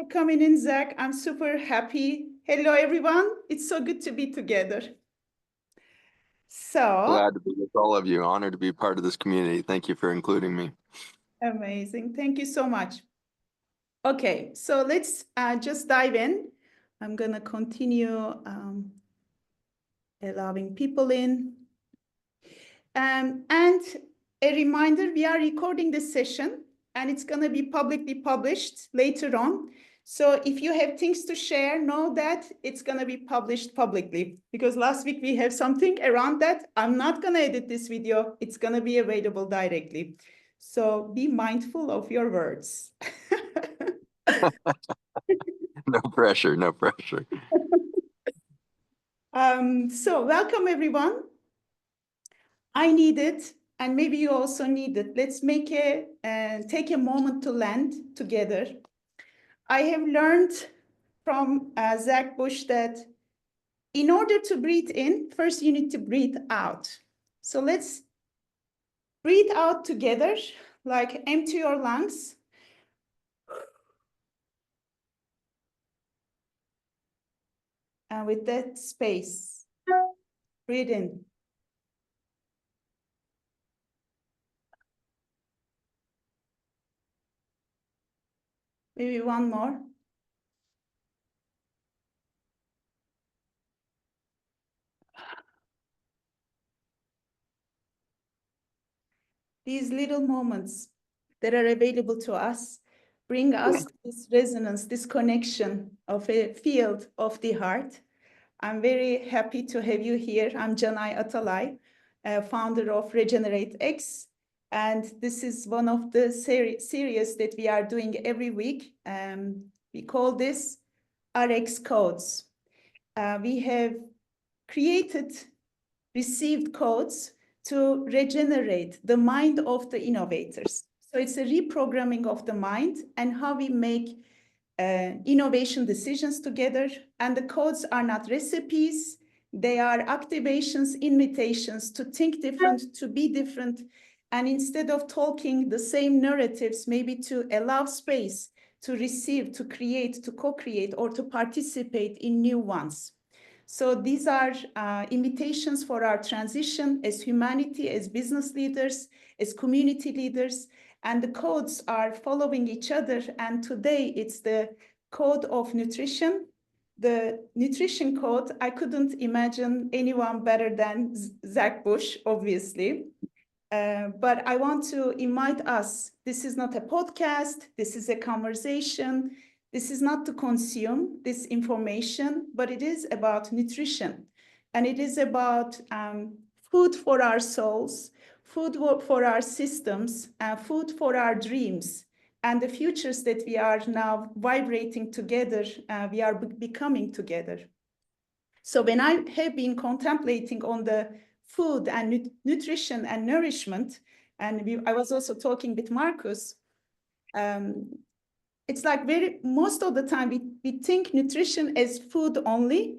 for coming in, Zach. I'm super happy. Hello, everyone. It's so good to be together. So Glad to be with all of you. Honored to be part of this community. Thank you for including me. amazing. Thank you so much. Okay, so let's just dive in. I'm going to continue allowing people in. And a reminder, we are recording this session and it's going to be publicly published later on. So if you have things to share, know that it's going to be published publicly, because last week we have something around that. I'm not going to edit this video. It's going to be available directly. So be mindful of your words. No pressure, no pressure. So welcome, everyone. I need it, and maybe you also need it. Let's make take a moment to land together. I have learned from Zach Bush that in order to breathe in, first you need to breathe out. So let's breathe out together, like empty your lungs. And with that space, breathe in. Maybe one more. These little moments that are available to us bring us this resonance, this connection of a field of the heart. I'm very happy to have you here. I'm Canay Atalay, founder of Regenerative, and this is one of the series that we are doing every week. We call this RX codes. We have received codes to regenerate the mind of the innovators. So it's a reprogramming of the mind and how we make innovation decisions together. And the codes are not recipes. They are activations, invitations to think different, to be different. And instead of talking the same narratives, maybe to allow space to receive, to create, to co-create, or to participate in new ones. So these are invitations for our transition as humanity, as business leaders, as community leaders, and the codes are following each other. And today it's the code of nutrition. The nutrition code, I couldn't imagine anyone better than Zach Bush, obviously. But I want to invite us. This is not a podcast. This is a conversation. This is not to consume this information, but it is about nutrition. And it is about food for our souls, food for our systems, food for our dreams, and the futures that we are now vibrating together, we are becoming together. So when I have been contemplating on the food and nutrition and nourishment, and I was also talking with Marcus, it's like most of the time we think nutrition as food only,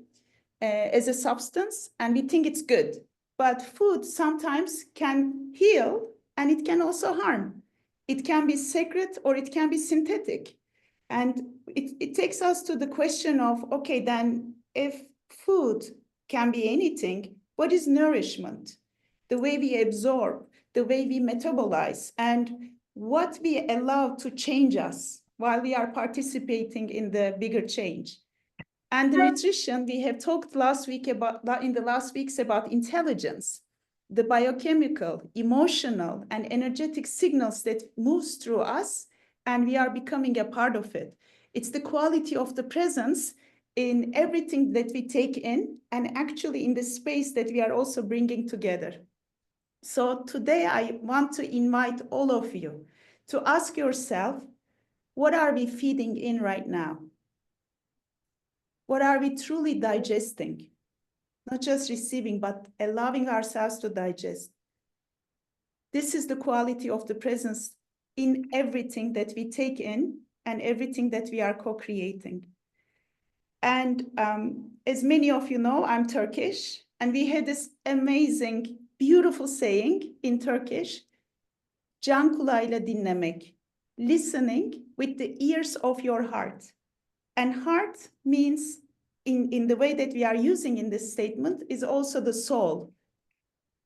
as a substance, and we think it's good. But food sometimes can heal and it can also harm. It can be sacred or it can be synthetic. And it takes us to the question of, okay, then if food can be anything, what is nourishment? The way we absorb, the way we metabolize, and what we allow to change us while we are participating in the bigger change. And the nutrition, we have talked in the last weeks about intelligence, the biochemical, emotional, and energetic signals that moves through us, and we are becoming a part of it. It's the quality of the presence in everything that we take in, and actually in the space that we are also bringing together. So today I want to invite all of you to ask yourself, what are we feeding in right now? What are we truly digesting? Not just receiving, but allowing ourselves to digest. This is the quality of the presence in everything that we take in and everything that we are co-creating. And as many of you know, I'm Turkish, and we had this amazing, beautiful saying in Turkish, can kulağıyla dinlemek, listening with the ears of your heart. And heart means, in the way that we are using in this statement, is also the soul,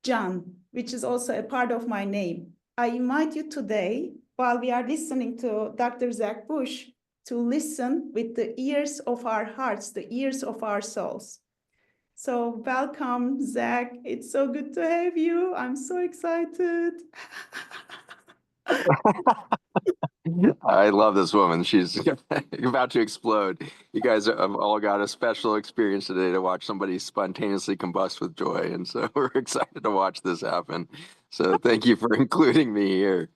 John, which is also a part of my name. I invite you today, while we are listening to Dr. Zach Bush, to listen with the ears of our hearts, the ears of our souls. So welcome, Zach. It's so good to have you. I'm so excited. I love this woman. She's about to explode. You guys have all got a special experience today to watch somebody spontaneously combust with joy. And so we're excited to watch this happen. So thank you for including me here.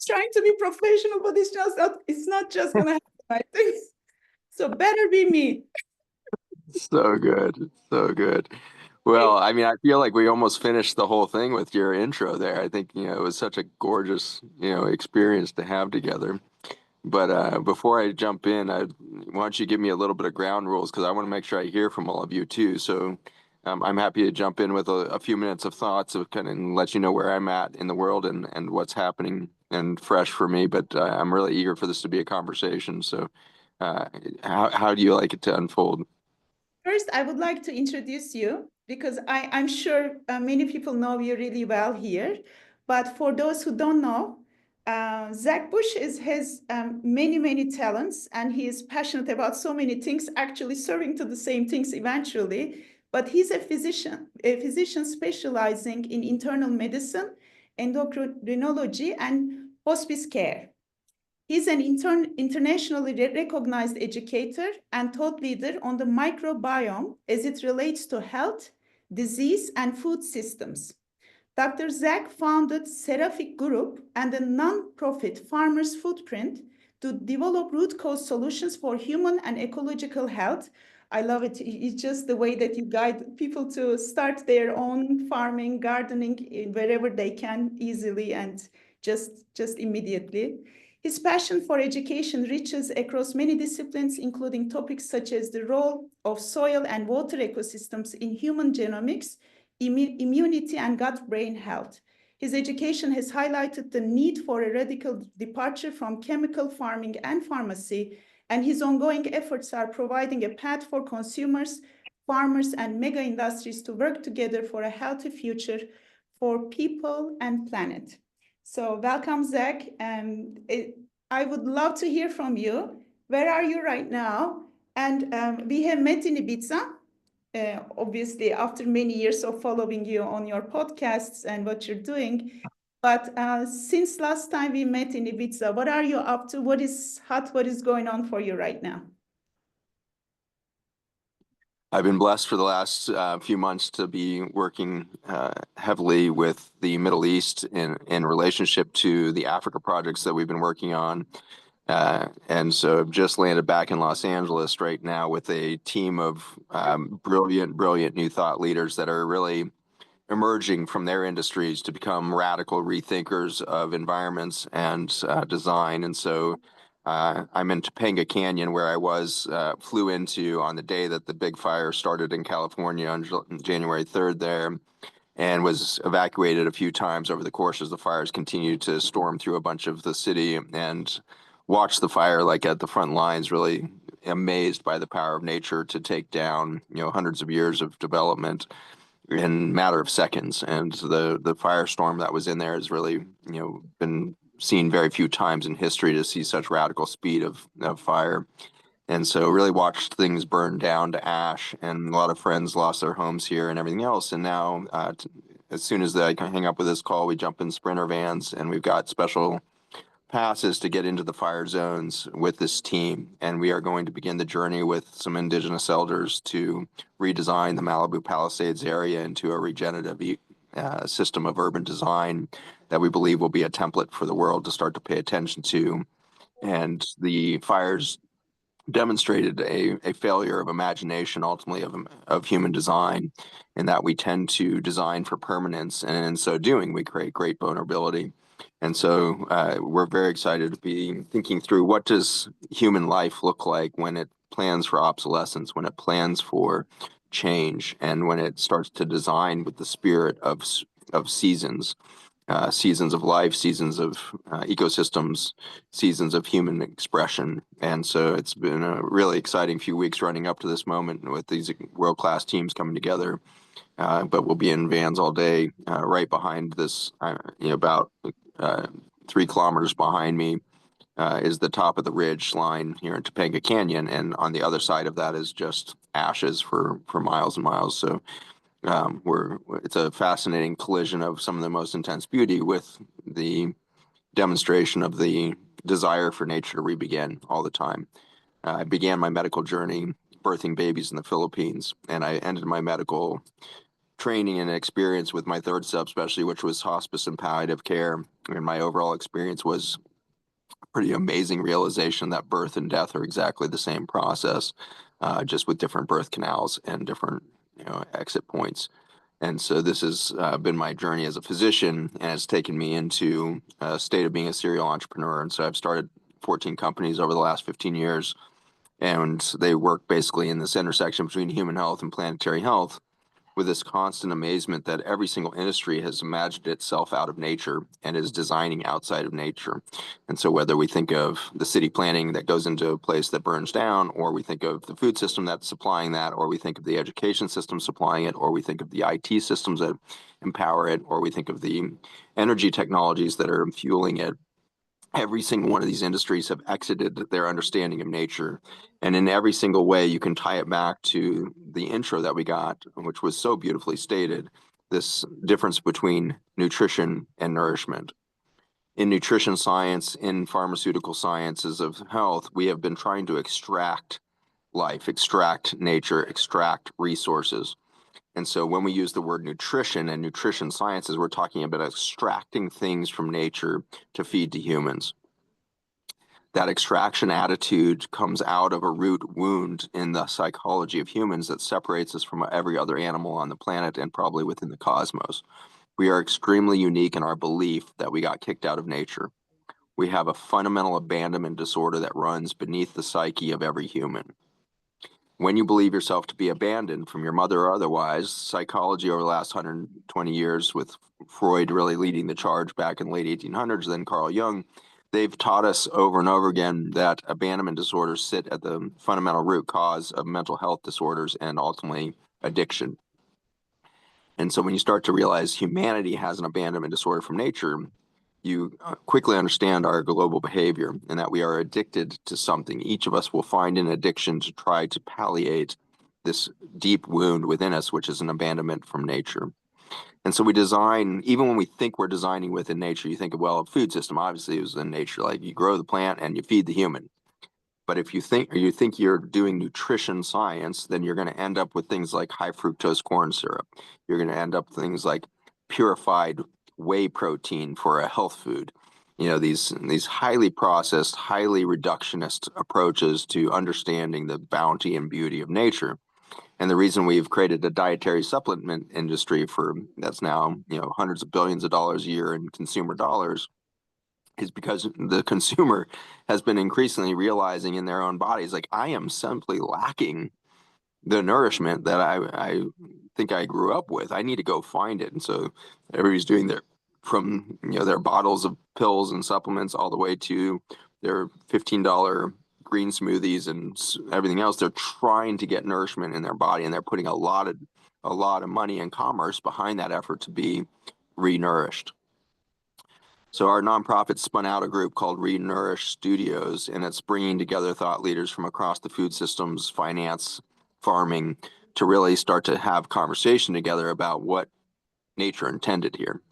Trying to be professional, but it's not just gonna happen, I think. So better be me. So good. So good. Well, I mean, I feel like we almost finished the whole thing with your intro there. I think, it was such a gorgeous, experience to have together. But before I jump in, why don't you give me a little bit of ground rules, because I want to make sure I hear from all of you too. So I'm happy to jump in with a few minutes of thoughts of kind of let you know where I'm at in the world and what's happening and fresh for me. But I'm really eager for this to be a conversation. So how do you like it to unfold? First, I would like to introduce you because I'm sure many people know you really well here. But for those who don't know, Zach Bush has many, many talents, and he is passionate about so many things, actually serving to the same things eventually. But he's a physician specializing in internal medicine, endocrinology, and hospice care. He's an internationally recognized educator and thought leader on the microbiome as it relates to health, disease, and food systems. Dr. Zach founded Seraphic Group and a non-profit Farmers Footprint to develop root cause solutions for human and ecological health. I love it. It's just the way that you guide people to start their own farming, gardening wherever they can easily and just immediately. His passion for education reaches across many disciplines, including topics such as the role of soil and water ecosystems in human genomics, immunity, and gut-brain health. His education has highlighted the need for a radical departure from chemical farming and pharmacy, and his ongoing efforts are providing a path for consumers, farmers, and mega industries to work together for a healthy future for people and planet. So welcome, Zach. I would love to hear from you. Where are you right now? And we have met in Ibiza, obviously, after many years of following you on your podcasts and what you're doing. But since last time we met in Ibiza, what are you up to? What is hot? What is going on for you right now? I've been blessed for the last few months to be working heavily with the Middle East in relationship to the Africa projects that we've been working on. And so I've just landed back in Los Angeles right now with a team of brilliant new thought leaders that are really emerging from their industries to become radical rethinkers of environments and design. And so I'm in Topanga Canyon, where I flew into on the day that the big fire started in California on January 3rd there, and was evacuated a few times over the course as the fires continued to storm through a bunch of the city, and watched the fire like at the front lines, really amazed by the power of nature to take down, hundreds of years of development in a matter of seconds. And the firestorm that was in there has really, been seen very few times in history to see such radical speed of fire. And so really watched things burn down to ash, and a lot of friends lost their homes here and everything else. And now, as soon as I hang up with this call, we jump in Sprinter vans, and we've got special passes to get into the fire zones with this team. And we are going to begin the journey with some indigenous elders to redesign the Malibu Palisades area into a regenerative system of urban design that we believe will be a template for the world to start to pay attention to. And the fires demonstrated a failure of imagination, ultimately, of human design, in that we tend to design for permanence, and in so doing, we create great vulnerability. And so we're very excited to be thinking through, what does human life look like when it plans for obsolescence, when it plans for change, and when it starts to design with the spirit of seasons. seasons of life, seasons of ecosystems, seasons of human expression. And so it's been a really exciting few weeks running up to this moment with these world-class teams coming together. But we'll be in vans all day. Right behind this, about 3 kilometers behind me is the top of the ridge line here in Topanga Canyon, and on the other side of that is just ashes for miles and miles. So it's a fascinating collision of some of the most intense beauty with the demonstration of the desire for nature to re-begin all the time. I began my medical journey birthing babies in the Philippines, and I ended my medical training and experience with my third subspecialty, which was hospice and palliative care. And my overall experience was a pretty amazing realization that birth and death are exactly the same process, just with different birth canals and different exit points. And so this has been my journey as a physician, and it's taken me into a state of being a serial entrepreneur. And so I've started 14 companies over the last 15 years, and they work basically in this intersection between human health and planetary health, with this constant amazement that every single industry has imagined itself out of nature and is designing outside of nature. And so whether we think of the city planning that goes into a place that burns down, or we think of the food system that's supplying that, or we think of the education system supplying it, or we think of the IT systems that empower it, or we think of the energy technologies that are fueling it, every single one of these industries have exited their understanding of nature. And in every single way, you can tie it back to the intro that we got, which was so beautifully stated, this difference between nutrition and nourishment. In nutrition science, in pharmaceutical sciences of health, we have been trying to extract life, extract nature, extract resources. And so when we use the word nutrition and nutrition sciences, we're talking about extracting things from nature to feed to humans. That extraction attitude comes out of a root wound in the psychology of humans that separates us from every other animal on the planet and probably within the cosmos. We are extremely unique in our belief that we got kicked out of nature. We have a fundamental abandonment disorder that runs beneath the psyche of every human. When you believe yourself to be abandoned from your mother or otherwise, psychology over the last 120 years, with Freud really leading the charge back in the late 1800s, then Carl Jung, they've taught us over and over again that abandonment disorders sit at the fundamental root cause of mental health disorders and ultimately addiction. And so when you start to realize humanity has an abandonment disorder from nature, you quickly understand our global behavior and that we are addicted to something. Each of us will find an addiction to try to palliate this deep wound within us, which is an abandonment from nature. And so we design, even when we think we're designing within nature, you think of, well, a food system obviously is in nature, like you grow the plant and you feed the human. But if you think you're doing nutrition science, then you're going to end up with things like high fructose corn syrup. You're going to end up with things like purified whey protein for a health food. These highly processed, highly reductionist approaches to understanding the bounty and beauty of nature. And the reason we've created a dietary supplement industry that's now, hundreds of billions of dollars a year in consumer dollars is because the consumer has been increasingly realizing in their own bodies, like, I am simply lacking the nourishment that I think I grew up with. I need to go find it. And so everybody's doing from their bottles of pills and supplements all the way to their $15 green smoothies and everything else. They're trying to get nourishment in their body, and they're putting a lot of money and commerce behind that effort to be re-nourished. So our nonprofit spun out a group called Re-Nourish Studios, and it's bringing together thought leaders from across the food systems, finance, farming, to really start to have conversation together about what nature intended here.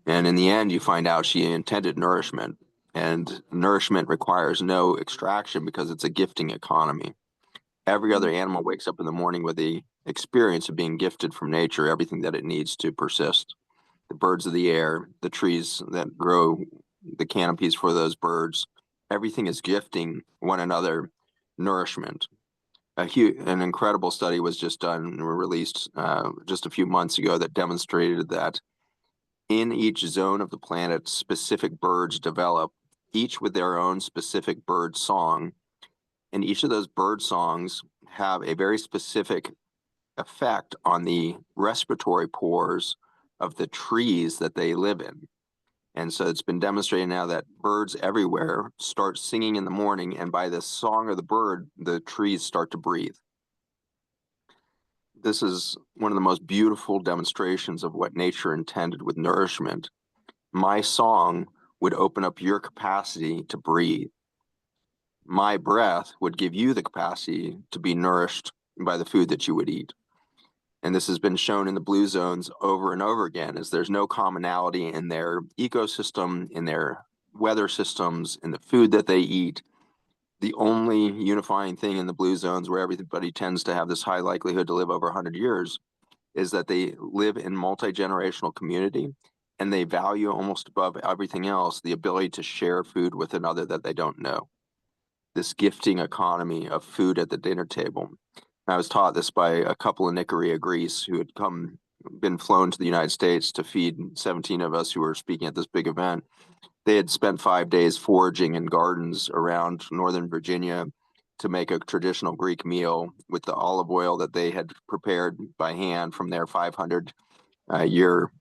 And in the end, you find out she intended nourishment, and nourishment requires no extraction because it's a gifting economy. Every other animal wakes up in the morning with the experience of being gifted from nature everything that it needs to persist. The birds of the air, the trees that grow the canopies for those birds, everything is gifting one another nourishment. An incredible study was just done and released just a few months ago that demonstrated that in each zone of the planet, specific birds develop, each with their own specific bird song. And each of those bird songs have a very specific effect on the respiratory pores of the trees that they live in. And so it's been demonstrated now that birds everywhere start singing in the morning, and by the song of the bird, the trees start to breathe. This is one of the most beautiful demonstrations of what nature intended with nourishment. My song would open up your capacity to breathe. My breath would give you the capacity to be nourished by the food that you would eat. And this has been shown in the blue zones over and over again, as there's no commonality in their ecosystem, in their weather systems, in the food that they eat. The only unifying thing in the blue zones, where everybody tends to have this high likelihood to live over 100 years, is that they live in multi-generational community, and they value almost above everything else the ability to share food with another that they don't know. This gifting economy of food at the dinner table. I was taught this by a couple in Nicoria, Greece, who had been flown to the United States to feed 17 of us who were speaking at this big event. They had spent 5 days foraging in gardens around Northern Virginia to make a traditional Greek meal with the olive oil that they had prepared by hand from their 500-year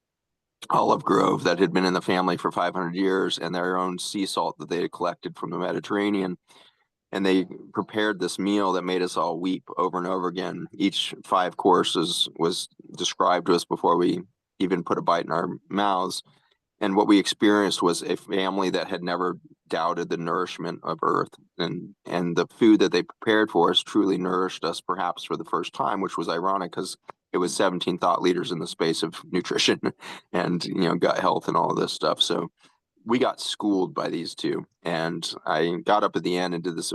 olive grove that had been in the family for 500 years, and their own sea salt that they had collected from the Mediterranean. And they prepared this meal that made us all weep over and over again. Each 5 courses was described to us before we even put a bite in our mouths. And what we experienced was a family that had never doubted the nourishment of Earth. And the food that they prepared for us truly nourished us, perhaps for the first time, which was ironic because it was 17 thought leaders in the space of nutrition and gut health and all of this stuff. So we got schooled by these two, and I got up at the end and did this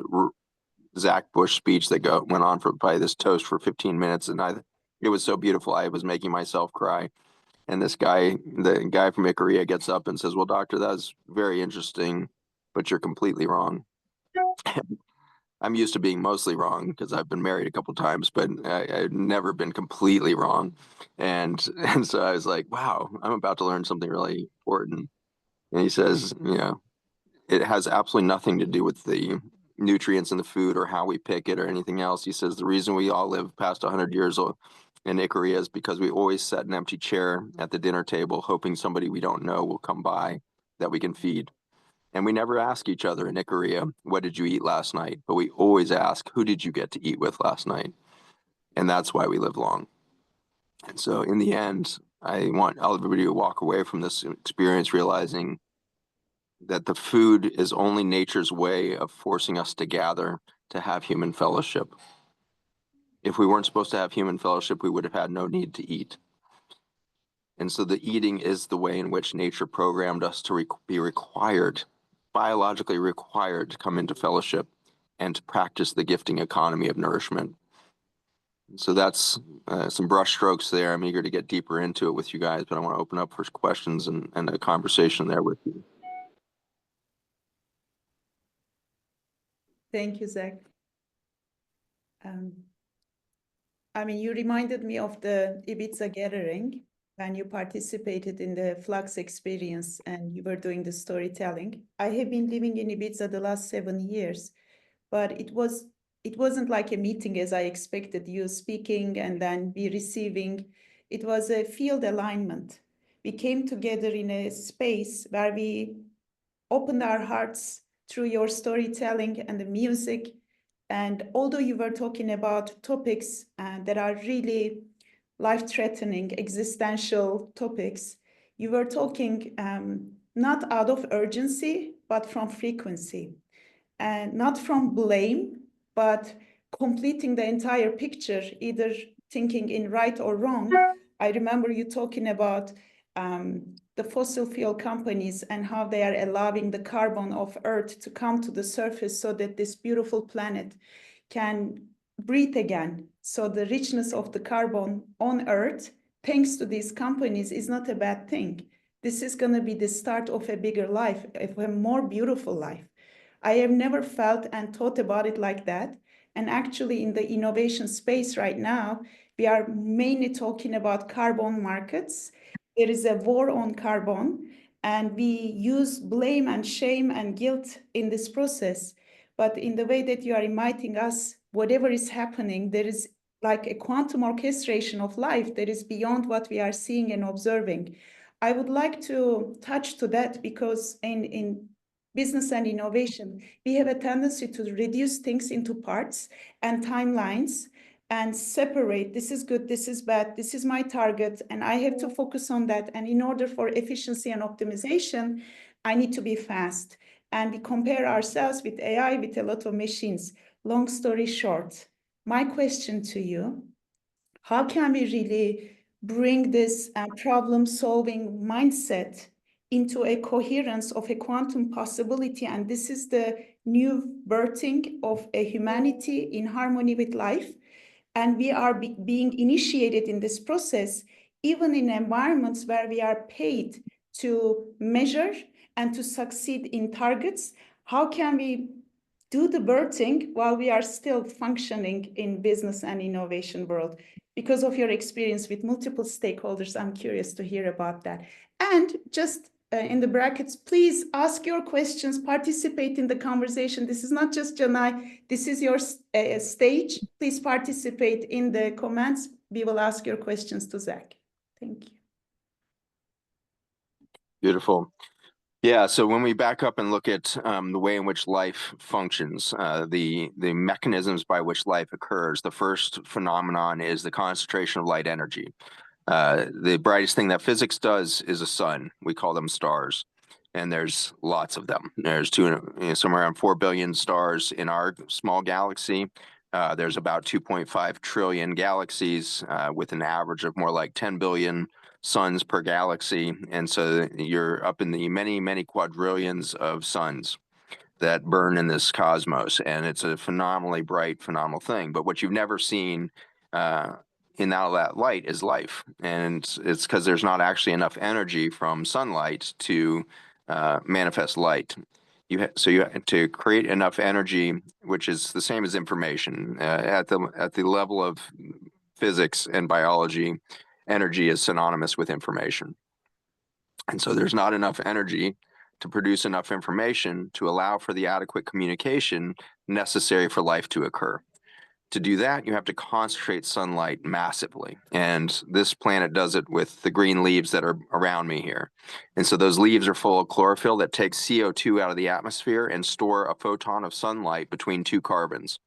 Zach Bush speech that went on for probably this toast for 15 minutes, and it was so beautiful. I was making myself cry. And this guy, the guy from Ikaria, gets up and says, "Well, doctor, that's very interesting, but you're completely wrong." I'm used to being mostly wrong because I've been married a couple times, but I've never been completely wrong. And so I was like, wow, I'm about to learn something really important. And he says, it has absolutely nothing to do with the nutrients in the food or how we pick it or anything else. He says the reason we all live past 100 years old in Ikaria is because we always set an empty chair at the dinner table, hoping somebody we don't know will come by that we can feed. And we never ask each other in Ikaria, what did you eat last night? But we always ask, who did you get to eat with last night? And that's why we live long. And so in the end, I want everybody to walk away from this experience realizing that the food is only nature's way of forcing us to gather to have human fellowship. If we weren't supposed to have human fellowship, we would have had no need to eat. And so the eating is the way in which nature programmed us to be required, biologically required, to come into fellowship and to practice the gifting economy of nourishment. So that's some brush strokes there. I'm eager to get deeper into it with you guys, but I want to open up for questions and a conversation there with you. Thank you, Zach. You reminded me of the Ibiza gathering when you participated in the Flux experience and you were doing the storytelling. I have been living in Ibiza the last 7 years, but it wasn't like a meeting as I expected, you speaking and then be receiving. It was a field alignment. We came together in a space where we opened our hearts through your storytelling and the music. And although you were talking about topics that are really life-threatening, existential topics, you were talking not out of urgency, but from frequency. And not from blame, but completing the entire picture, either thinking in right or wrong. I remember you talking about the fossil fuel companies and how they are allowing the carbon of Earth to come to the surface so that this beautiful planet can breathe again. So the richness of the carbon on Earth, thanks to these companies, is not a bad thing. This is going to be the start of a bigger life, of a more beautiful life. I have never felt and thought about it like that. And actually in the innovation space right now, we are mainly talking about carbon markets. There is a war on carbon, and we use blame and shame and guilt in this process. But in the way that you are inviting us, whatever is happening, there is like a quantum orchestration of life that is beyond what we are seeing and observing. I would like to touch to that because in business and innovation, we have a tendency to reduce things into parts and timelines and separate, this is good, this is bad, this is my target, and I have to focus on that. And in order for efficiency and optimization, I need to be fast. And we compare ourselves with AI, with a lot of machines. Long story short, my question to you, how can we really bring this problem-solving mindset into a coherence of a quantum possibility? And this is the new birthing of a humanity in harmony with life. And we are being initiated in this process, even in environments where we are paid to measure and to succeed in targets. How can we do the birthing while we are still functioning in business and innovation world? Because of your experience with multiple stakeholders, I'm curious to hear about that. And just in the brackets, please ask your questions, participate in the conversation. This is not just Canay, this is your stage. Please participate in the comments. We will ask your questions to Zach. Thank you. Beautiful. Yeah, so when we back up and look at the way in which life functions, the mechanisms by which life occurs, the first phenomenon is the concentration of light energy. The brightest thing that physics does is a sun. We call them stars, and there's lots of them. There's somewhere around 4 billion stars in our small galaxy. There's about 2.5 trillion galaxies with an average of more like 10 billion suns per galaxy. And so you're up in the many, many quadrillions of suns that burn in this cosmos. And it's a phenomenally bright, phenomenal thing. But what you've never seen in all that light is life. And it's because there's not actually enough energy from sunlight to manifest light. So you have to create enough energy, which is the same as information. At the level of physics and biology, energy is synonymous with information. And so there's not enough energy to produce enough information to allow for the adequate communication necessary for life to occur. To do that, you have to concentrate sunlight massively. And this planet does it with the green leaves that are around me here. And so those leaves are full of chlorophyll that takes CO2 out of the atmosphere and store a photon of sunlight between two carbons.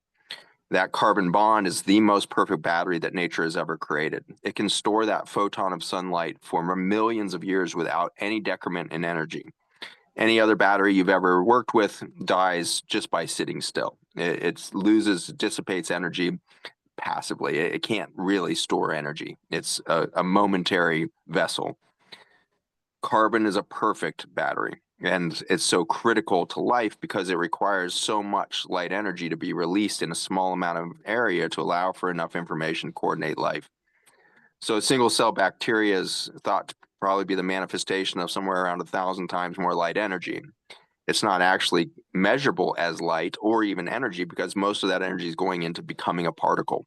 That carbon bond is the most perfect battery that nature has ever created. It can store that photon of sunlight for millions of years without any decrement in energy. Any other battery you've ever worked with dies just by sitting still. It dissipates energy passively. It can't really store energy. It's a momentary vessel. Carbon is a perfect battery. And it's so critical to life because it requires so much light energy to be released in a small amount of area to allow for enough information to coordinate life. So single cell bacteria is thought to probably be the manifestation of somewhere around 1,000 times more light energy. It's not actually measurable as light or even energy because most of that energy is going into becoming a particle.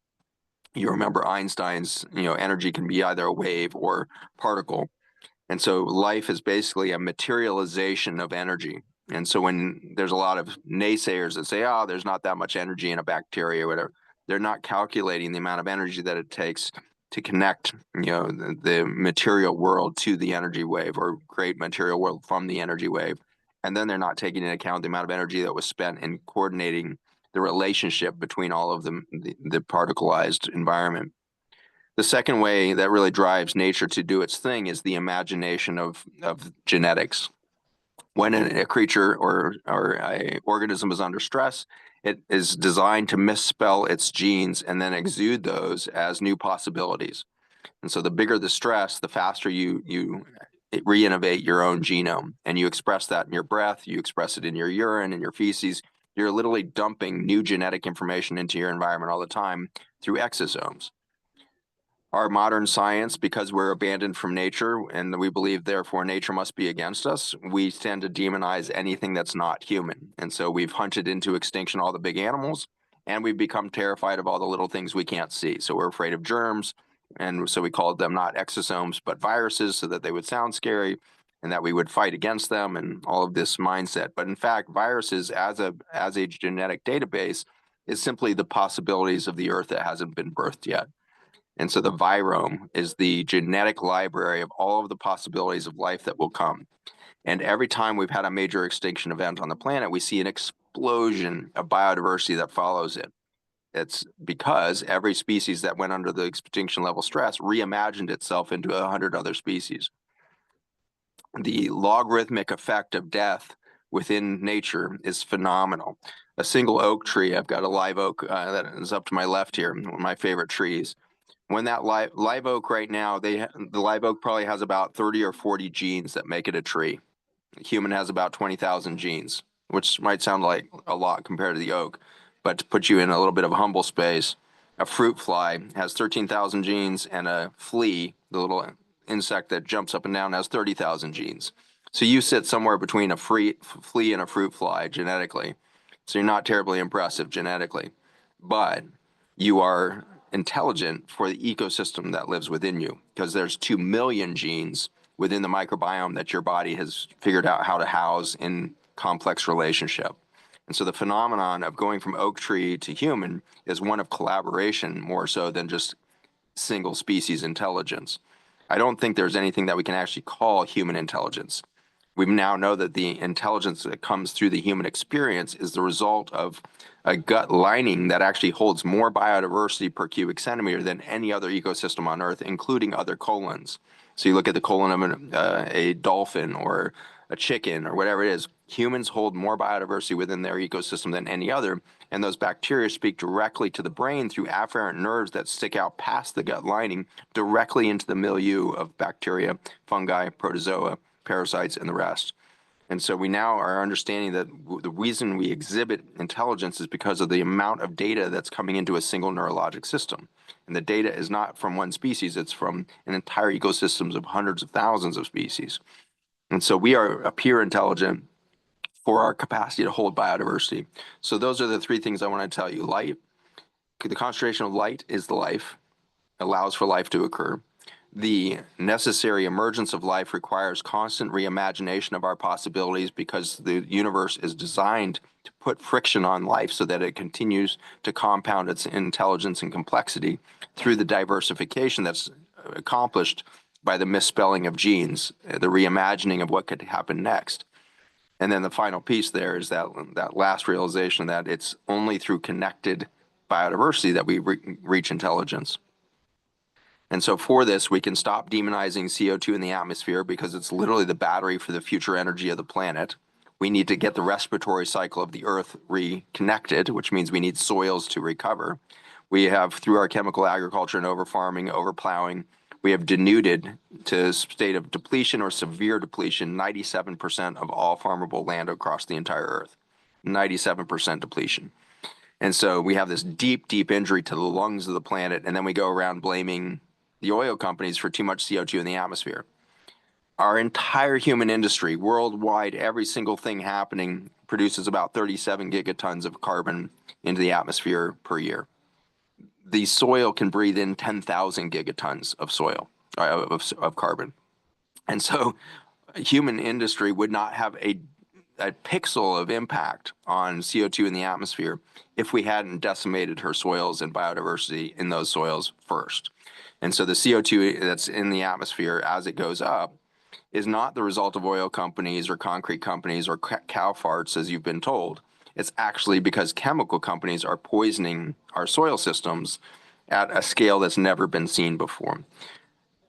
You remember Einstein's, energy can be either a wave or particle. And so life is basically a materialization of energy. And so when there's a lot of naysayers that say, oh, there's not that much energy in a bacteria or whatever, they're not calculating the amount of energy that it takes to connect, the material world to the energy wave or create material world from the energy wave. And then they're not taking into account the amount of energy that was spent in coordinating the relationship between all of them, the particleized environment. The second way that really drives nature to do its thing is the imagination of genetics. When a creature or an organism is under stress, it is designed to misspell its genes and then exude those as new possibilities. And so the bigger the stress, the faster you re-innovate your own genome. And you express that in your breath, you express it in your urine, in your feces. You're literally dumping new genetic information into your environment all the time through exosomes. Our modern science, because we're abandoned from nature and we believe therefore nature must be against us, we tend to demonize anything that's not human. And so we've hunted into extinction all the big animals, and we've become terrified of all the little things we can't see. So we're afraid of germs, and so we called them not exosomes but viruses so that they would sound scary and that we would fight against them and all of this mindset. But in fact, viruses as a genetic database is simply the possibilities of the earth that hasn't been birthed yet. And so the virome is the genetic library of all of the possibilities of life that will come. And every time we've had a major extinction event on the planet, we see an explosion of biodiversity that follows it. It's because every species that went under the extinction level stress reimagined itself into 100 other species. The logarithmic effect of death within nature is phenomenal. A single oak tree, I've got a live oak that is up to my left here, one of my favorite trees. When that live oak right now, the live oak probably has about 30 or 40 genes that make it a tree. A human has about 20,000 genes, which might sound like a lot compared to the oak, but to put you in a little bit of a humble space, a fruit fly has 13,000 genes, and a flea, the little insect that jumps up and down, has 30,000 genes. So you sit somewhere between a flea and a fruit fly genetically. So you're not terribly impressive genetically, but you are intelligent for the ecosystem that lives within you, because there's 2 million genes within the microbiome that your body has figured out how to house in complex relationship. And so the phenomenon of going from oak tree to human is one of collaboration more so than just single species intelligence. I don't think there's anything that we can actually call human intelligence. We now know that the intelligence that comes through the human experience is the result of a gut lining that actually holds more biodiversity per cubic centimeter than any other ecosystem on Earth, including other colons. So you look at the colon of a dolphin or a chicken or whatever it is, humans hold more biodiversity within their ecosystem than any other. And those bacteria speak directly to the brain through afferent nerves that stick out past the gut lining directly into the milieu of bacteria, fungi, protozoa, parasites, and the rest. And so we now are understanding that the reason we exhibit intelligence is because of the amount of data that's coming into a single neurologic system. And the data is not from one species, it's from an entire ecosystems of hundreds of thousands of species. And so we appear intelligent for our capacity to hold biodiversity. So those are the three things I want to tell you. Light, the concentration of light is the life, allows for life to occur. The necessary emergence of life requires constant reimagination of our possibilities, because the universe is designed to put friction on life so that it continues to compound its intelligence and complexity through the diversification that's accomplished by the misspelling of genes, the reimagining of what could happen next. And then the final piece there is that last realization that it's only through connected biodiversity that we reach intelligence. And so for this, we can stop demonizing CO2 in the atmosphere, because it's literally the battery for the future energy of the planet. We need to get the respiratory cycle of the Earth reconnected, which means we need soils to recover. We have, through our chemical agriculture and over-farming, over-plowing, we have denuded to a state of depletion or severe depletion 97% of all farmable land across the entire Earth. 97% depletion. And so we have this deep, deep injury to the lungs of the planet, and then we go around blaming the oil companies for too much CO2 in the atmosphere. Our entire human industry, worldwide, every single thing happening, produces about 37 gigatons of carbon into the atmosphere per year. The soil can breathe in 10,000 gigatons of soil, of carbon. And so human industry would not have a pixel of impact on CO2 in the atmosphere if we hadn't decimated her soils and biodiversity in those soils first. And so the CO2 that's in the atmosphere as it goes up is not the result of oil companies or concrete companies or cow farts, as you've been told. It's actually because chemical companies are poisoning our soil systems at a scale that's never been seen before.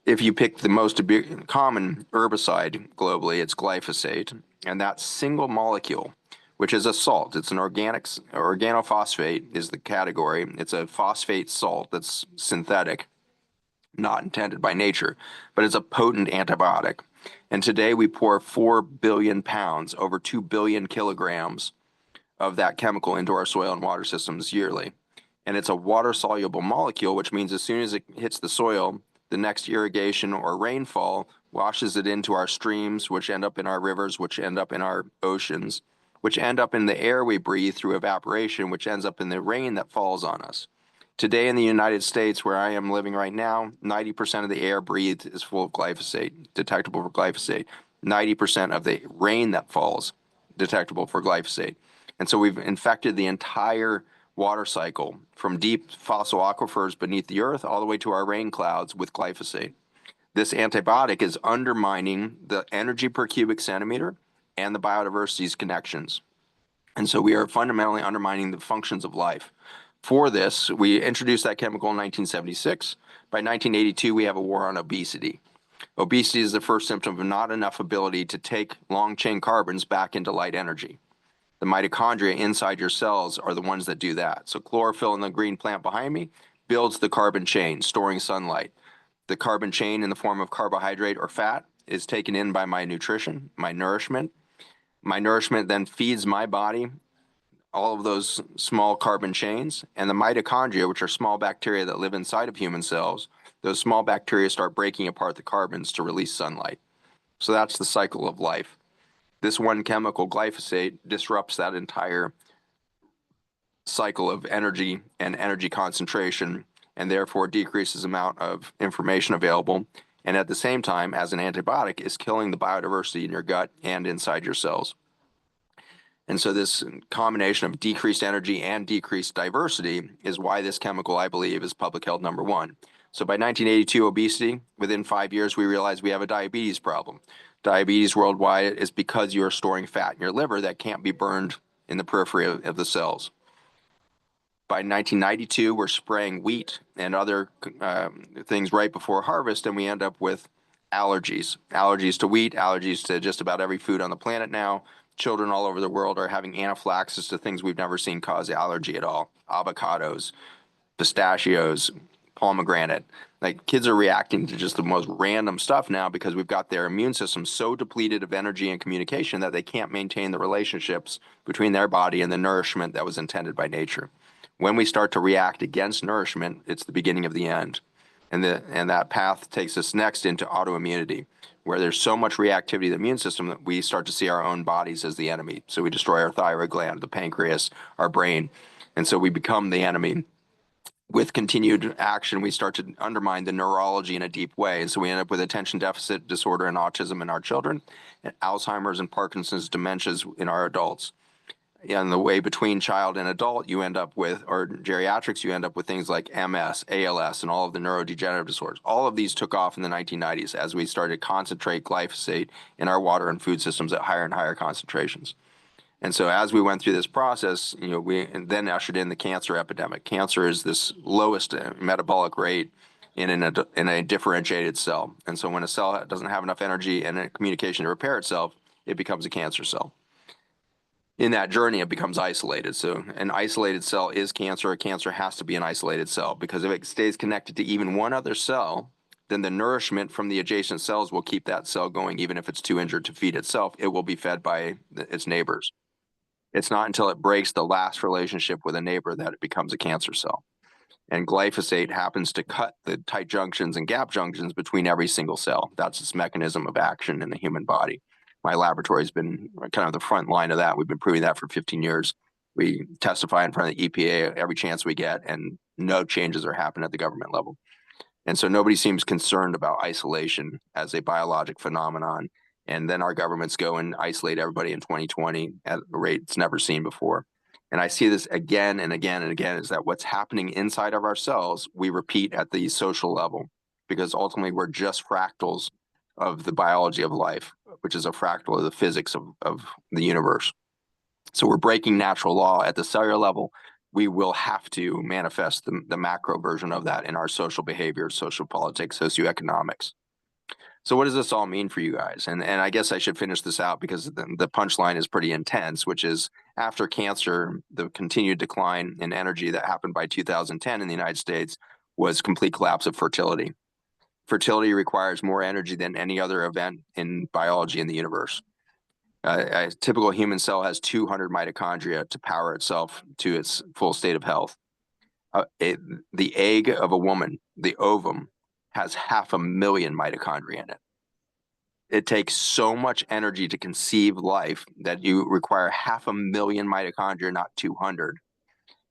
If you pick the most common herbicide globally, it's glyphosate. And that single molecule, which is a salt, it's an organophosphate is the category. It's a phosphate salt that's synthetic, not intended by nature, but it's a potent antibiotic. And today we pour 4 billion pounds, over 2 billion kilograms of that chemical into our soil and water systems yearly. And it's a water-soluble molecule, which means as soon as it hits the soil, the next irrigation or rainfall washes it into our streams, which end up in our rivers, which end up in our oceans, which end up in the air we breathe through evaporation, which ends up in the rain that falls on us. Today in the United States, where I am living right now, 90% of the air breathed is full of glyphosate, detectable for glyphosate. 90% of the rain that falls, detectable for glyphosate. And so we've infected the entire water cycle, from deep fossil aquifers beneath the earth all the way to our rain clouds with glyphosate. This antibiotic is undermining the energy per cubic centimeter and the biodiversity's connections. And so we are fundamentally undermining the functions of life. For this, we introduced that chemical in 1976. By 1982, we have a war on obesity. Obesity is the first symptom of not enough ability to take long-chain carbons back into light energy. The mitochondria inside your cells are the ones that do that. So chlorophyll in the green plant behind me builds the carbon chain, storing sunlight. The carbon chain in the form of carbohydrate or fat is taken in by my nutrition, my nourishment. My nourishment then feeds my body all of those small carbon chains, and the mitochondria, which are small bacteria that live inside of human cells, those small bacteria start breaking apart the carbons to release sunlight. So that's the cycle of life. This one chemical, glyphosate, disrupts that entire cycle of energy and energy concentration, and therefore decreases the amount of information available. And at the same time, as an antibiotic, is killing the biodiversity in your gut and inside your cells. And so this combination of decreased energy and decreased diversity is why this chemical, I believe, is public health number one. So by 1982, obesity, within 5 years, we realized we have a diabetes problem. Diabetes worldwide is because you are storing fat in your liver that can't be burned in the periphery of the cells. By 1992, we're spraying wheat and other things right before harvest, and we end up with allergies. Allergies to wheat, allergies to just about every food on the planet now. Children all over the world are having anaphylaxis to things we've never seen cause allergy at all. Avocados, pistachios, pomegranate. Like, kids are reacting to just the most random stuff now because we've got their immune system so depleted of energy and communication that they can't maintain the relationships between their body and the nourishment that was intended by nature. When we start to react against nourishment, it's the beginning of the end. And that path takes us next into autoimmunity, where there's so much reactivity to the immune system that we start to see our own bodies as the enemy. So we destroy our thyroid gland, the pancreas, our brain. And so we become the enemy. With continued action, we start to undermine the neurology in a deep way. And so we end up with attention deficit disorder and autism in our children, and Alzheimer's and Parkinson's dementias in our adults. And the way between child and adult, you end up with, or geriatrics, you end up with things like MS, ALS, and all of the neurodegenerative disorders. All of these took off in the 1990s as we started to concentrate glyphosate in our water and food systems at higher and higher concentrations. And so as we went through this process, we then ushered in the cancer epidemic. Cancer is this lowest metabolic rate in a differentiated cell. And so when a cell doesn't have enough energy and communication to repair itself, it becomes a cancer cell. In that journey, it becomes isolated. So an isolated cell is cancer. A cancer has to be an isolated cell, because if it stays connected to even one other cell, then the nourishment from the adjacent cells will keep that cell going. Even if it's too injured to feed itself, it will be fed by its neighbors. It's not until it breaks the last relationship with a neighbor that it becomes a cancer cell. And glyphosate happens to cut the tight junctions and gap junctions between every single cell. That's its mechanism of action in the human body. My laboratory has been kind of the front line of that. We've been proving that for 15 years. We testify in front of the EPA every chance we get, and no changes are happening at the government level. And so nobody seems concerned about isolation as a biologic phenomenon. And then our governments go and isolate everybody in 2020 at a rate it's never seen before. And I see this again and again and again, is that what's happening inside of our cells, we repeat at the social level, because ultimately we're just fractals of the biology of life, which is a fractal of the physics of the universe. So we're breaking natural law at the cellular level. We will have to manifest the macro version of that in our social behavior, social politics, socioeconomics. So what does this all mean for you guys? And I guess I should finish this out, because the punchline is pretty intense, which is, after cancer, the continued decline in energy that happened by 2010 in the United States was complete collapse of fertility. Fertility requires more energy than any other event in biology in the universe. A typical human cell has 200 mitochondria to power itself to its full state of health. The egg of a woman, the ovum, has 500,000 mitochondria in it. It takes so much energy to conceive life that you require 500,000 mitochondria, not 200.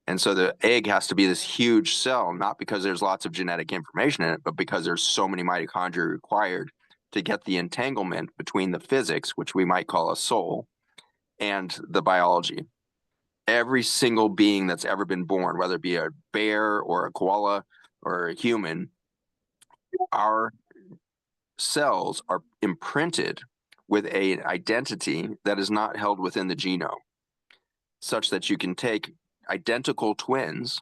And so the egg has to be this huge cell, not because there's lots of genetic information in it, but because there's so many mitochondria required to get the entanglement between the physics, which we might call a soul, and the biology. Every single being that's ever been born, whether it be a bear or a koala or a human, our cells are imprinted with an identity that is not held within the genome, such that you can take identical twins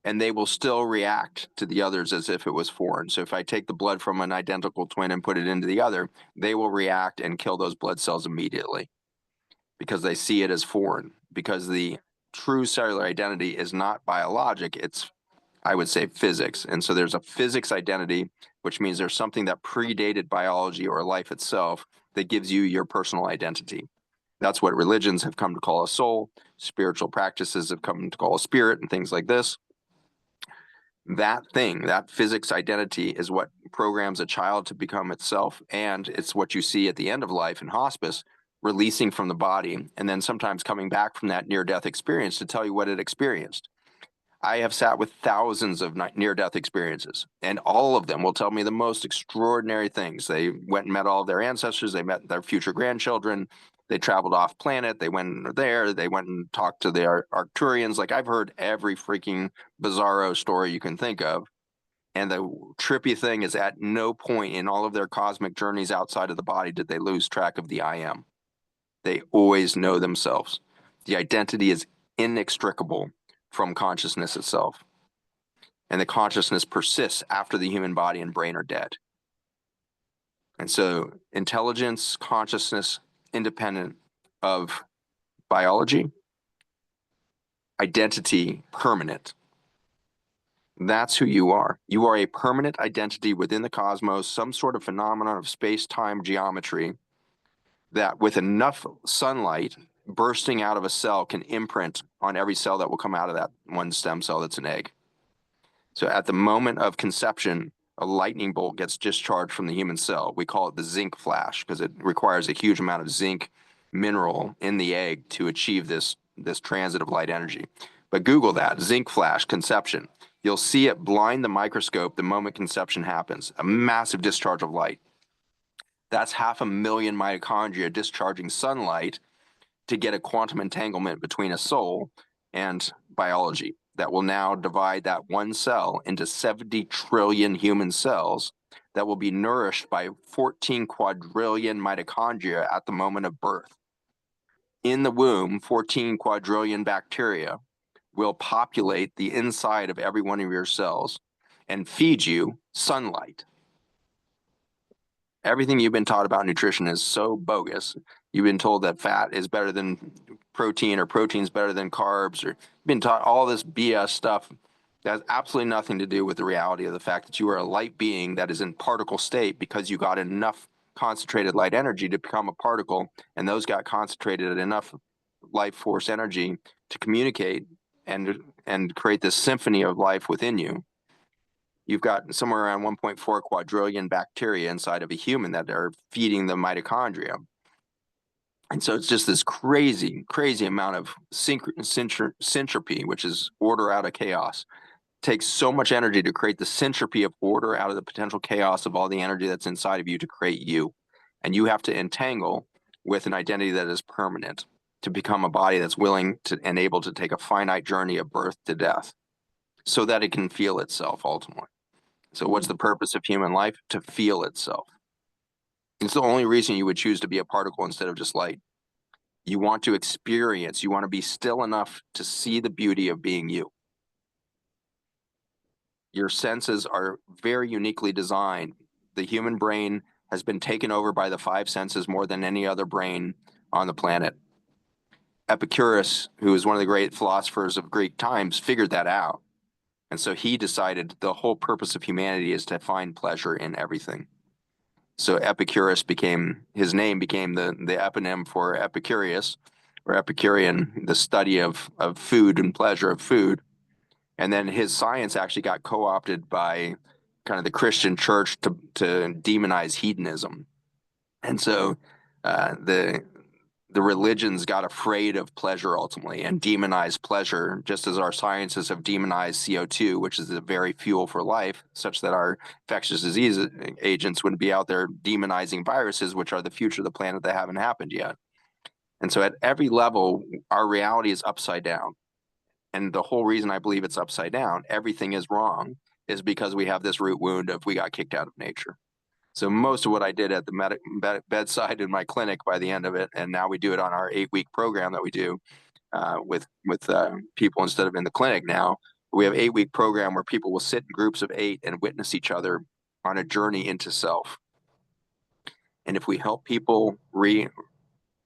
and they will still react to the others as if it was foreign. So if I take the blood from an identical twin and put it into the other, they will react and kill those blood cells immediately because they see it as foreign, because the true cellular identity is not biologic, it's, I would say, physics. And so there's a physics identity, which means there's something that predated biology or life itself that gives you your personal identity. That's what religions have come to call a soul. Spiritual practices have come to call a spirit and things like this. That thing, that physics identity, is what programs a child to become itself. And it's what you see at the end of life in hospice, releasing from the body, and then sometimes coming back from that near-death experience to tell you what it experienced. I have sat with thousands of near-death experiences, and all of them will tell me the most extraordinary things. They went and met all of their ancestors. They met their future grandchildren. They traveled off planet. They went there. They went and talked to the Arcturians. Like, I've heard every freaking bizarro story you can think of. And the trippy thing is, at no point in all of their cosmic journeys outside of the body did they lose track of the I am. They always know themselves. The identity is inextricable from consciousness itself. And the consciousness persists after the human body and brain are dead. And so intelligence, consciousness, independent of biology, identity, permanent. That's who you are. You are a permanent identity within the cosmos, some sort of phenomenon of space-time geometry that, with enough sunlight bursting out of a cell, can imprint on every cell that will come out of that one stem cell that's an egg. So at the moment of conception, a lightning bolt gets discharged from the human cell. We call it the zinc flash because it requires a huge amount of zinc mineral in the egg to achieve this transit of light energy. But Google that, zinc flash, conception. You'll see it blind the microscope the moment conception happens, a massive discharge of light. That's 500,000 mitochondria discharging sunlight to get a quantum entanglement between a soul and biology that will now divide that one cell into 70 trillion human cells that will be nourished by 14 quadrillion mitochondria at the moment of birth. In the womb, 14 quadrillion bacteria will populate the inside of every one of your cells and feed you sunlight. Everything you've been taught about nutrition is so bogus. You've been told that fat is better than protein, or protein's better than carbs, or you've been taught all this BS stuff that has absolutely nothing to do with the reality of the fact that you are a light being that is in particle state because you got enough concentrated light energy to become a particle, and those got concentrated at enough life force energy to communicate and create this symphony of life within you. You've got somewhere around 1.4 quadrillion bacteria inside of a human that are feeding the mitochondria. And so it's just this crazy, crazy amount of syntropy, which is order out of chaos. It takes so much energy to create the syntropy of order out of the potential chaos of all the energy that's inside of you to create you. And you have to entangle with an identity that is permanent to become a body that's willing to and able to take a finite journey of birth to death so that it can feel itself ultimately. So what's the purpose of human life? To feel itself. It's the only reason you would choose to be a particle instead of just light. You want to experience, you want to be still enough to see the beauty of being you. Your senses are very uniquely designed. The human brain has been taken over by the 5 senses more than any other brain on the planet. Epicurus, who is one of the great philosophers of Greek times, figured that out. And so he decided the whole purpose of humanity is to find pleasure in everything. So Epicurus his name became the eponym for Epicurus, or Epicurean, the study of food and pleasure of food. And then his science actually got co-opted by kind of the Christian church to demonize hedonism. And so the religions got afraid of pleasure ultimately and demonized pleasure, just as our sciences have demonized CO2, which is the very fuel for life, such that our infectious disease agents wouldn't be out there demonizing viruses, which are the future of the planet that haven't happened yet. And so at every level, our reality is upside down. And the whole reason I believe it's upside down, everything is wrong, is because we have this root wound of we got kicked out of nature. So most of what I did at the bedside in my clinic by the end of it, and now we do it on our 8-week program that we do with people instead of in the clinic now. We have 8-week program where people will sit in groups of 8 and witness each other on a journey into self. And if we help people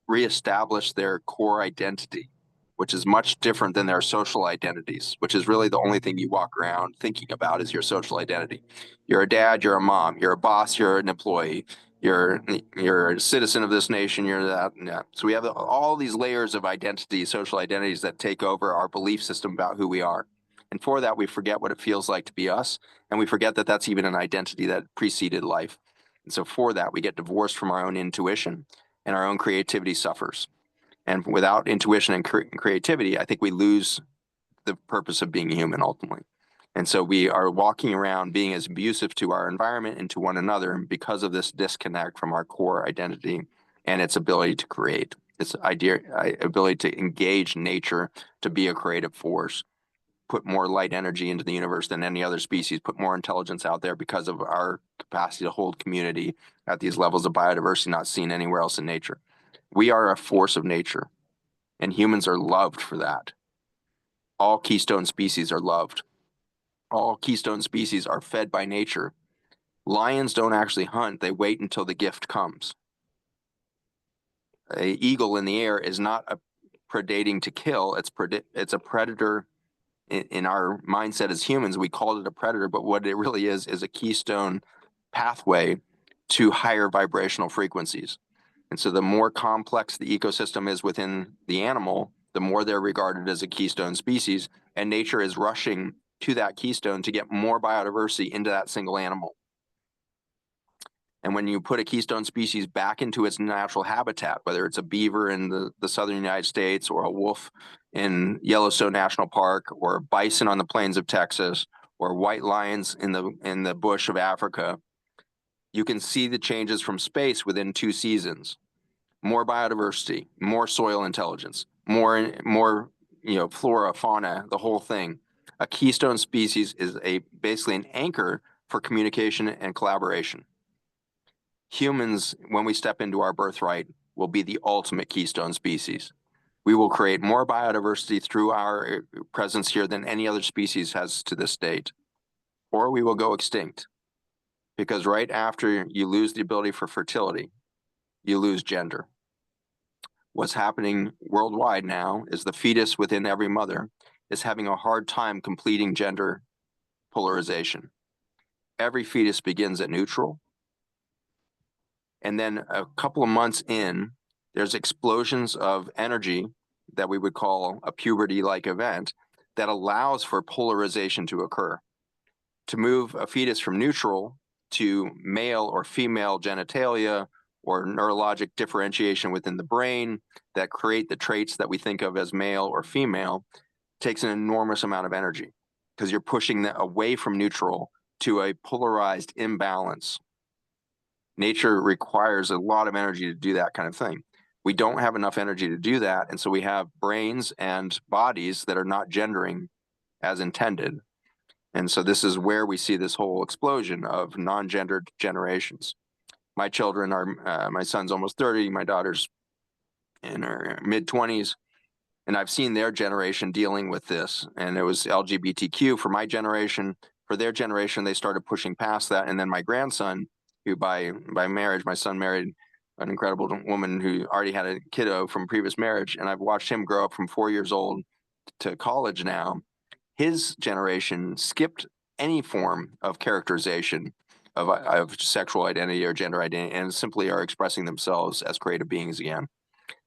reestablish their core identity, which is much different than their social identities, which is really the only thing you walk around thinking about is your social identity. You're a dad, you're a mom, you're a boss, you're an employee, you're a citizen of this nation, you're that. Yeah. So we have all these layers of identity, social identities that take over our belief system about who we are. And for that, we forget what it feels like to be us. And we forget that that's even an identity that preceded life. And so for that, we get divorced from our own intuition, and our own creativity suffers. And without intuition and creativity, I think we lose the purpose of being human ultimately. And so we are walking around being as abusive to our environment and to one another because of this disconnect from our core identity and its ability to create, its ability to engage nature, to be a creative force, put more light energy into the universe than any other species, put more intelligence out there because of our capacity to hold community at these levels of biodiversity not seen anywhere else in nature. We are a force of nature, and humans are loved for that. All keystone species are loved. All keystone species are fed by nature. Lions don't actually hunt, they wait until the gift comes. An eagle in the air is not predating to kill, it's a predator. In our mindset as humans, we called it a predator, but what it really is a keystone pathway to higher vibrational frequencies. And so the more complex the ecosystem is within the animal, the more they're regarded as a keystone species, and nature is rushing to that keystone to get more biodiversity into that single animal. And when you put a keystone species back into its natural habitat, whether it's a beaver in the southern United States or a wolf in Yellowstone National Park or a bison on the plains of Texas or white lions in the bush of Africa, you can see the changes from space within 2 seasons. More biodiversity, more soil intelligence, more flora, fauna, the whole thing. A keystone species is basically an anchor for communication and collaboration. Humans, when we step into our birthright, will be the ultimate keystone species. We will create more biodiversity through our presence here than any other species has to this date, or we will go extinct. Because right after you lose the ability for fertility, you lose gender. What's happening worldwide now is the fetus within every mother is having a hard time completing gender polarization. Every fetus begins at neutral. And then a couple of months in, there's explosions of energy that we would call a puberty-like event that allows for polarization to occur. To move a fetus from neutral to male or female genitalia or neurologic differentiation within the brain that create the traits that we think of as male or female takes an enormous amount of energy because you're pushing that away from neutral to a polarized imbalance. Nature requires a lot of energy to do that kind of thing. We don't have enough energy to do that, and so we have brains and bodies that are not gendering as intended. And so this is where we see this whole explosion of non-gendered generations. My children are, my son's almost 30, my daughter's in her mid-20s, and I've seen their generation dealing with this. And it was LGBTQ for my generation. For their generation, they started pushing past that. And then my grandson, who by marriage, my son married an incredible woman who already had a kiddo from previous marriage. And I've watched him grow up from 4 years old to college now. His generation skipped any form of characterization of sexual identity or gender identity and simply are expressing themselves as creative beings again.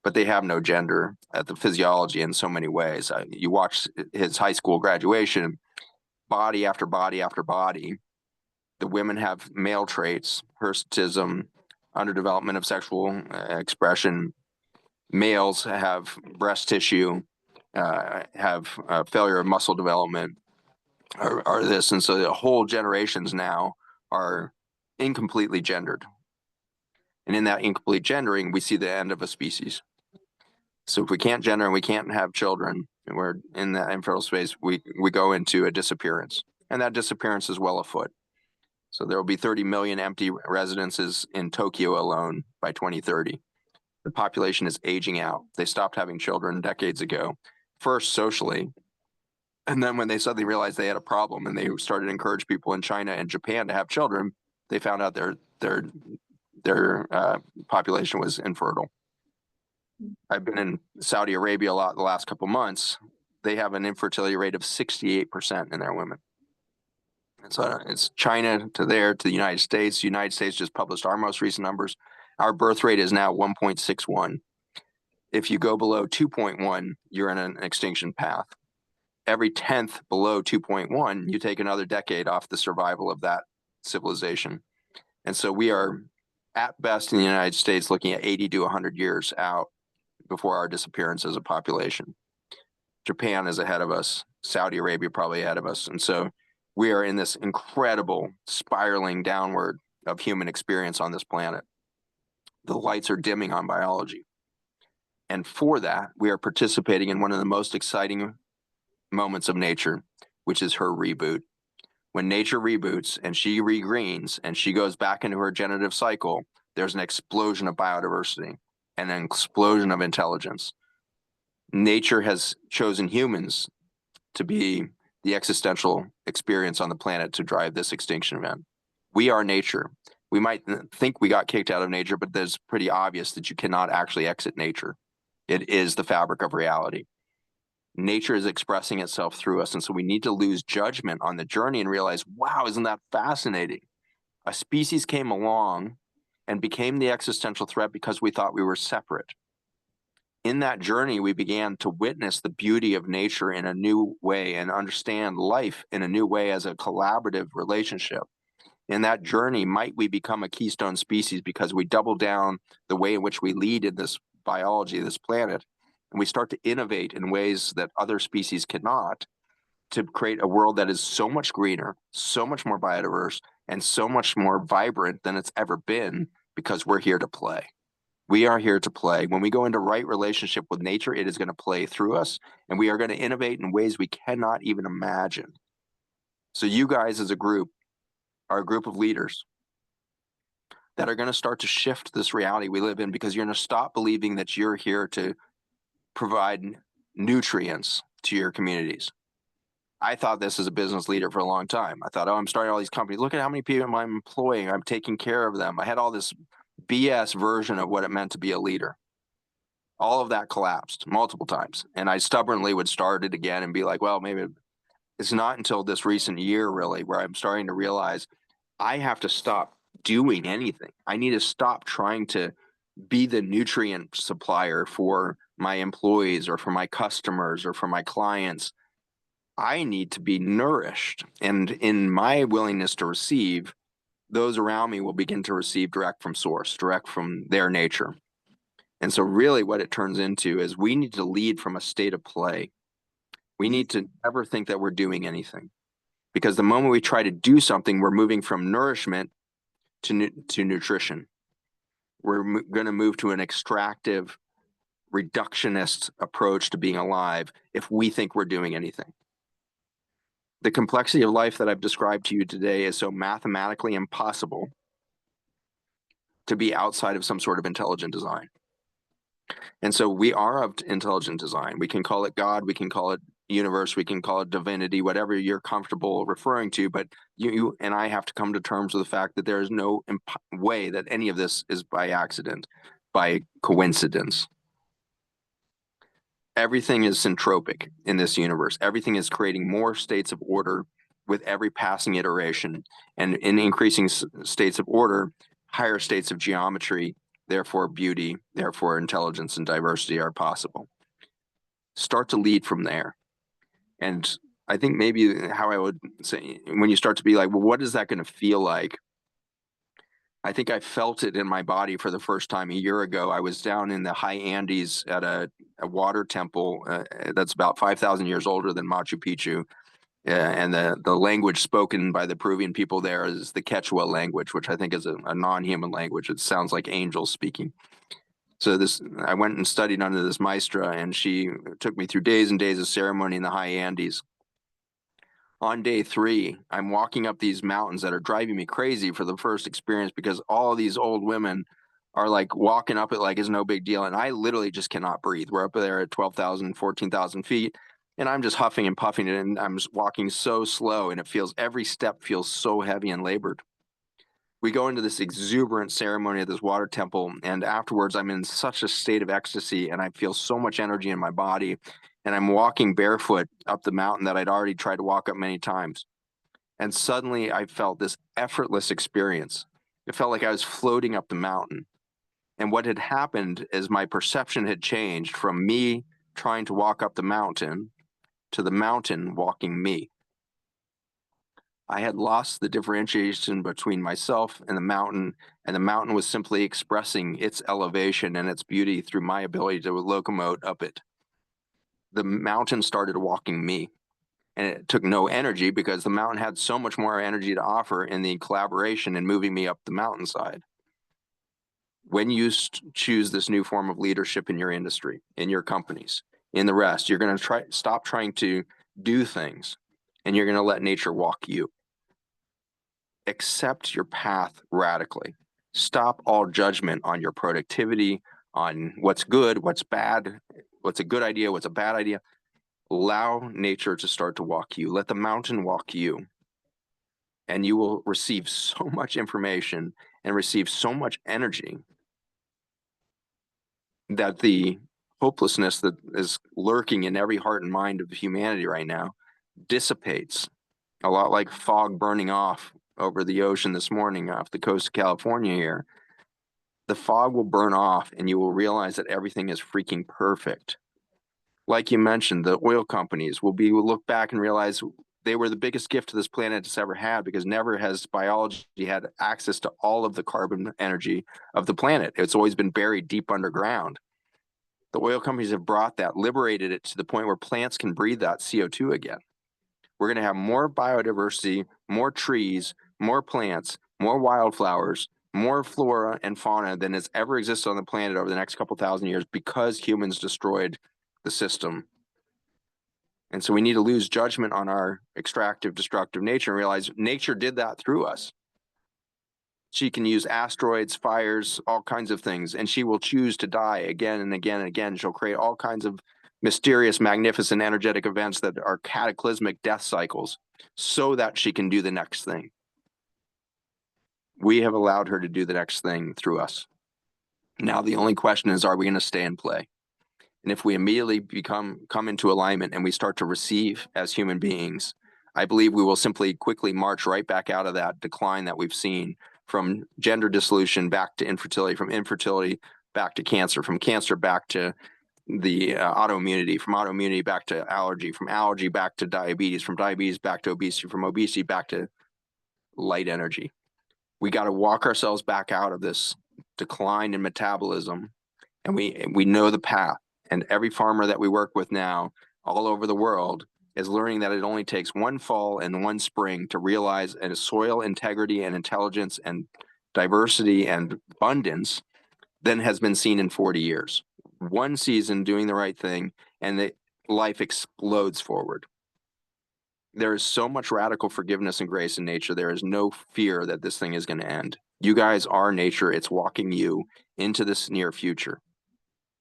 But they have no gender at the physiology in so many ways. You watch his high school graduation, body after body after body. The women have male traits, hirsutism, underdevelopment of sexual expression. Males have breast tissue, have failure of muscle development, are this. And so the whole generations now are incompletely gendered. And in that incomplete gendering, we see the end of a species. So if we can't gender and we can't have children, and we're in that infertile space, we go into a disappearance. And that disappearance is well afoot. So there will be 30 million empty residences in Tokyo alone by 2030. The population is aging out. They stopped having children decades ago, first socially. And then when they suddenly realized they had a problem and they started to encourage people in China and Japan to have children, they found out their population was infertile. I've been in Saudi Arabia a lot the last couple months. They have an infertility rate of 68% in their women. And so it's China to there to the United States. The United States just published our most recent numbers. Our birth rate is now 1.61. If you go below 2.1, you're in an extinction path. Every 10th below 2.1, you take another decade off the survival of that civilization. And so we are at best in the United States looking at 80 to 100 years out before our disappearance as a population. Japan is ahead of us. Saudi Arabia probably ahead of us. And so we are in this incredible spiraling downward of human experience on this planet. The lights are dimming on biology. And for that, we are participating in one of the most exciting moments of nature, which is her reboot. When nature reboots and she regreens and she goes back into her generative cycle, there's an explosion of biodiversity and an explosion of intelligence. Nature has chosen humans to be the existential experience on the planet to drive this extinction event. We are nature. We might think we got kicked out of nature, but it's pretty obvious that you cannot actually exit nature. It is the fabric of reality. Nature is expressing itself through us. And so we need to lose judgment on the journey and realize, wow, isn't that fascinating? A species came along and became the existential threat because we thought we were separate. In that journey, we began to witness the beauty of nature in a new way and understand life in a new way as a collaborative relationship. In that journey, might we become a keystone species because we double down the way in which we lead in this biology, this planet, and we start to innovate in ways that other species cannot to create a world that is so much greener, so much more biodiverse, and so much more vibrant than it's ever been because we're here to play. We are here to play. When we go into right relationship with nature, it is going to play through us, and we are going to innovate in ways we cannot even imagine. So you guys as a group are a group of leaders that are going to start to shift this reality we live in, because you're going to stop believing that you're here to provide nutrients to your communities. I thought this as a business leader for a long time. I thought, oh, I'm starting all these companies. Look at how many people I'm employing. I'm taking care of them. I had all this BS version of what it meant to be a leader. All of that collapsed multiple times. And I stubbornly would start it again and be like, well, maybe it's not until this recent year really where I'm starting to realize I have to stop doing anything. I need to stop trying to be the nutrient supplier for my employees or for my customers or for my clients. I need to be nourished. And in my willingness to receive, those around me will begin to receive direct from source, direct from their nature. And so really what it turns into is we need to lead from a state of play. We need to never think that we're doing anything, because the moment we try to do something, we're moving from nourishment to nutrition. We're going to move to an extractive, reductionist approach to being alive if we think we're doing anything. The complexity of life that I've described to you today is so mathematically impossible to be outside of some sort of intelligent design. And so we are of intelligent design. We can call it God, we can call it universe, we can call it divinity, whatever you're comfortable referring to, but you and I have to come to terms with the fact that there is no way that any of this is by accident, by coincidence. Everything is syntropic in this universe. Everything is creating more states of order with every passing iteration, and in increasing states of order, higher states of geometry, therefore beauty, therefore intelligence and diversity are possible. Start to lead from there. And I think maybe how I would say, when you start to be like, well, what is that going to feel like? I think I felt it in my body for the first time a year ago. I was down in the high Andes at a water temple that's about 5,000 years older than Machu Picchu. And the language spoken by the Peruvian people there is the Quechua language, which I think is a non-human language. It sounds like angels speaking. So I went and studied under this maestra, and she took me through days and days of ceremony in the high Andes. On day 3, I'm walking up these mountains that are driving me crazy for the first experience, because all these old women are like walking up it like it's no big deal. And I literally just cannot breathe. We're up there at 12,000, 14,000 feet. And I'm just huffing and puffing, and I'm just walking so slow, and every step feels so heavy and labored. We go into this exuberant ceremony at this water temple, and afterwards I'm in such a state of ecstasy, and I feel so much energy in my body, and I'm walking barefoot up the mountain that I'd already tried to walk up many times. And suddenly I felt this effortless experience. It felt like I was floating up the mountain. And what had happened is my perception had changed from me trying to walk up the mountain to the mountain walking me. I had lost the differentiation between myself and the mountain was simply expressing its elevation and its beauty through my ability to locomote up it. The mountain started walking me, and it took no energy because the mountain had so much more energy to offer in the collaboration and moving me up the mountainside. When you choose this new form of leadership in your industry, in your companies, in the rest, you're going to stop trying to do things, and you're going to let nature walk you. Accept your path radically. Stop all judgment on your productivity, on what's good, what's bad, what's a good idea, what's a bad idea. Allow nature to start to walk you. Let the mountain walk you. And you will receive so much information and receive so much energy that the hopelessness that is lurking in every heart and mind of humanity right now dissipates. A lot like fog burning off over the ocean this morning off the coast of California here. The fog will burn off, and you will realize that everything is freaking perfect. Like you mentioned, the oil companies will look back and realize they were the biggest gift this planet has ever had, because never has biology had access to all of the carbon energy of the planet. It's always been buried deep underground. The oil companies have brought that, liberated it to the point where plants can breathe that CO2 again. We're going to have more biodiversity, more trees, more plants, more wildflowers, more flora and fauna than has ever existed on the planet over the next couple thousand years, because humans destroyed the system. And so we need to lose judgment on our extractive, destructive nature and realize nature did that through us. She can use asteroids, fires, all kinds of things, and she will choose to die again and again and again. She'll create all kinds of mysterious, magnificent, energetic events that are cataclysmic death cycles so that she can do the next thing. We have allowed her to do the next thing through us. Now, the only question is, are we going to stay and play? And if we immediately come into alignment and we start to receive as human beings, I believe we will simply quickly march right back out of that decline that we've seen, from gender dissolution back to infertility, from infertility back to cancer, from cancer back to the autoimmunity, from autoimmunity back to allergy, from allergy back to diabetes, from diabetes back to obesity, from obesity back to light energy. We got to walk ourselves back out of this decline in metabolism, and we know the path. And every farmer that we work with now all over the world is learning that it only takes one fall and one spring to realize a soil integrity and intelligence and diversity and abundance than has been seen in 40 years. One season doing the right thing, and the life explodes forward. There is so much radical forgiveness and grace in nature. There is no fear that this thing is going to end. You guys are nature. It's walking you into this near future.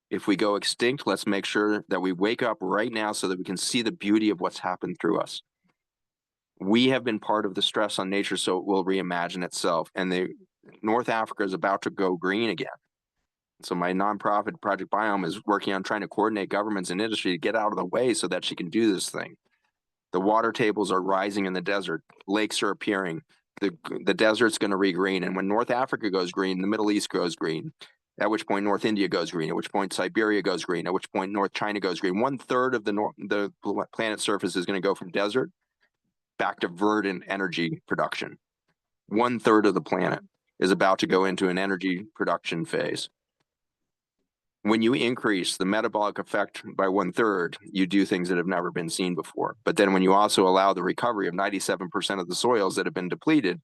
If we go extinct, let's make sure that we wake up right now so that we can see the beauty of what's happened through us. We have been part of the stress on nature, so it will reimagine itself. And North Africa is about to go green again. So my nonprofit Project Biome is working on trying to coordinate governments and industry to get out of the way so that she can do this thing. The water tables are rising in the desert. Lakes are appearing. The desert's going to regreen. And when North Africa goes green, the Middle East goes green. At which point North India goes green, at which point Siberia goes green, at which point North China goes green. 1/3 of the planet's surface is going to go from desert back to verdant energy production. 1/3 of the planet is about to go into an energy production phase. When you increase the metabolic effect by 1/3, you do things that have never been seen before. But then when you also allow the recovery of 97% of the soils that have been depleted,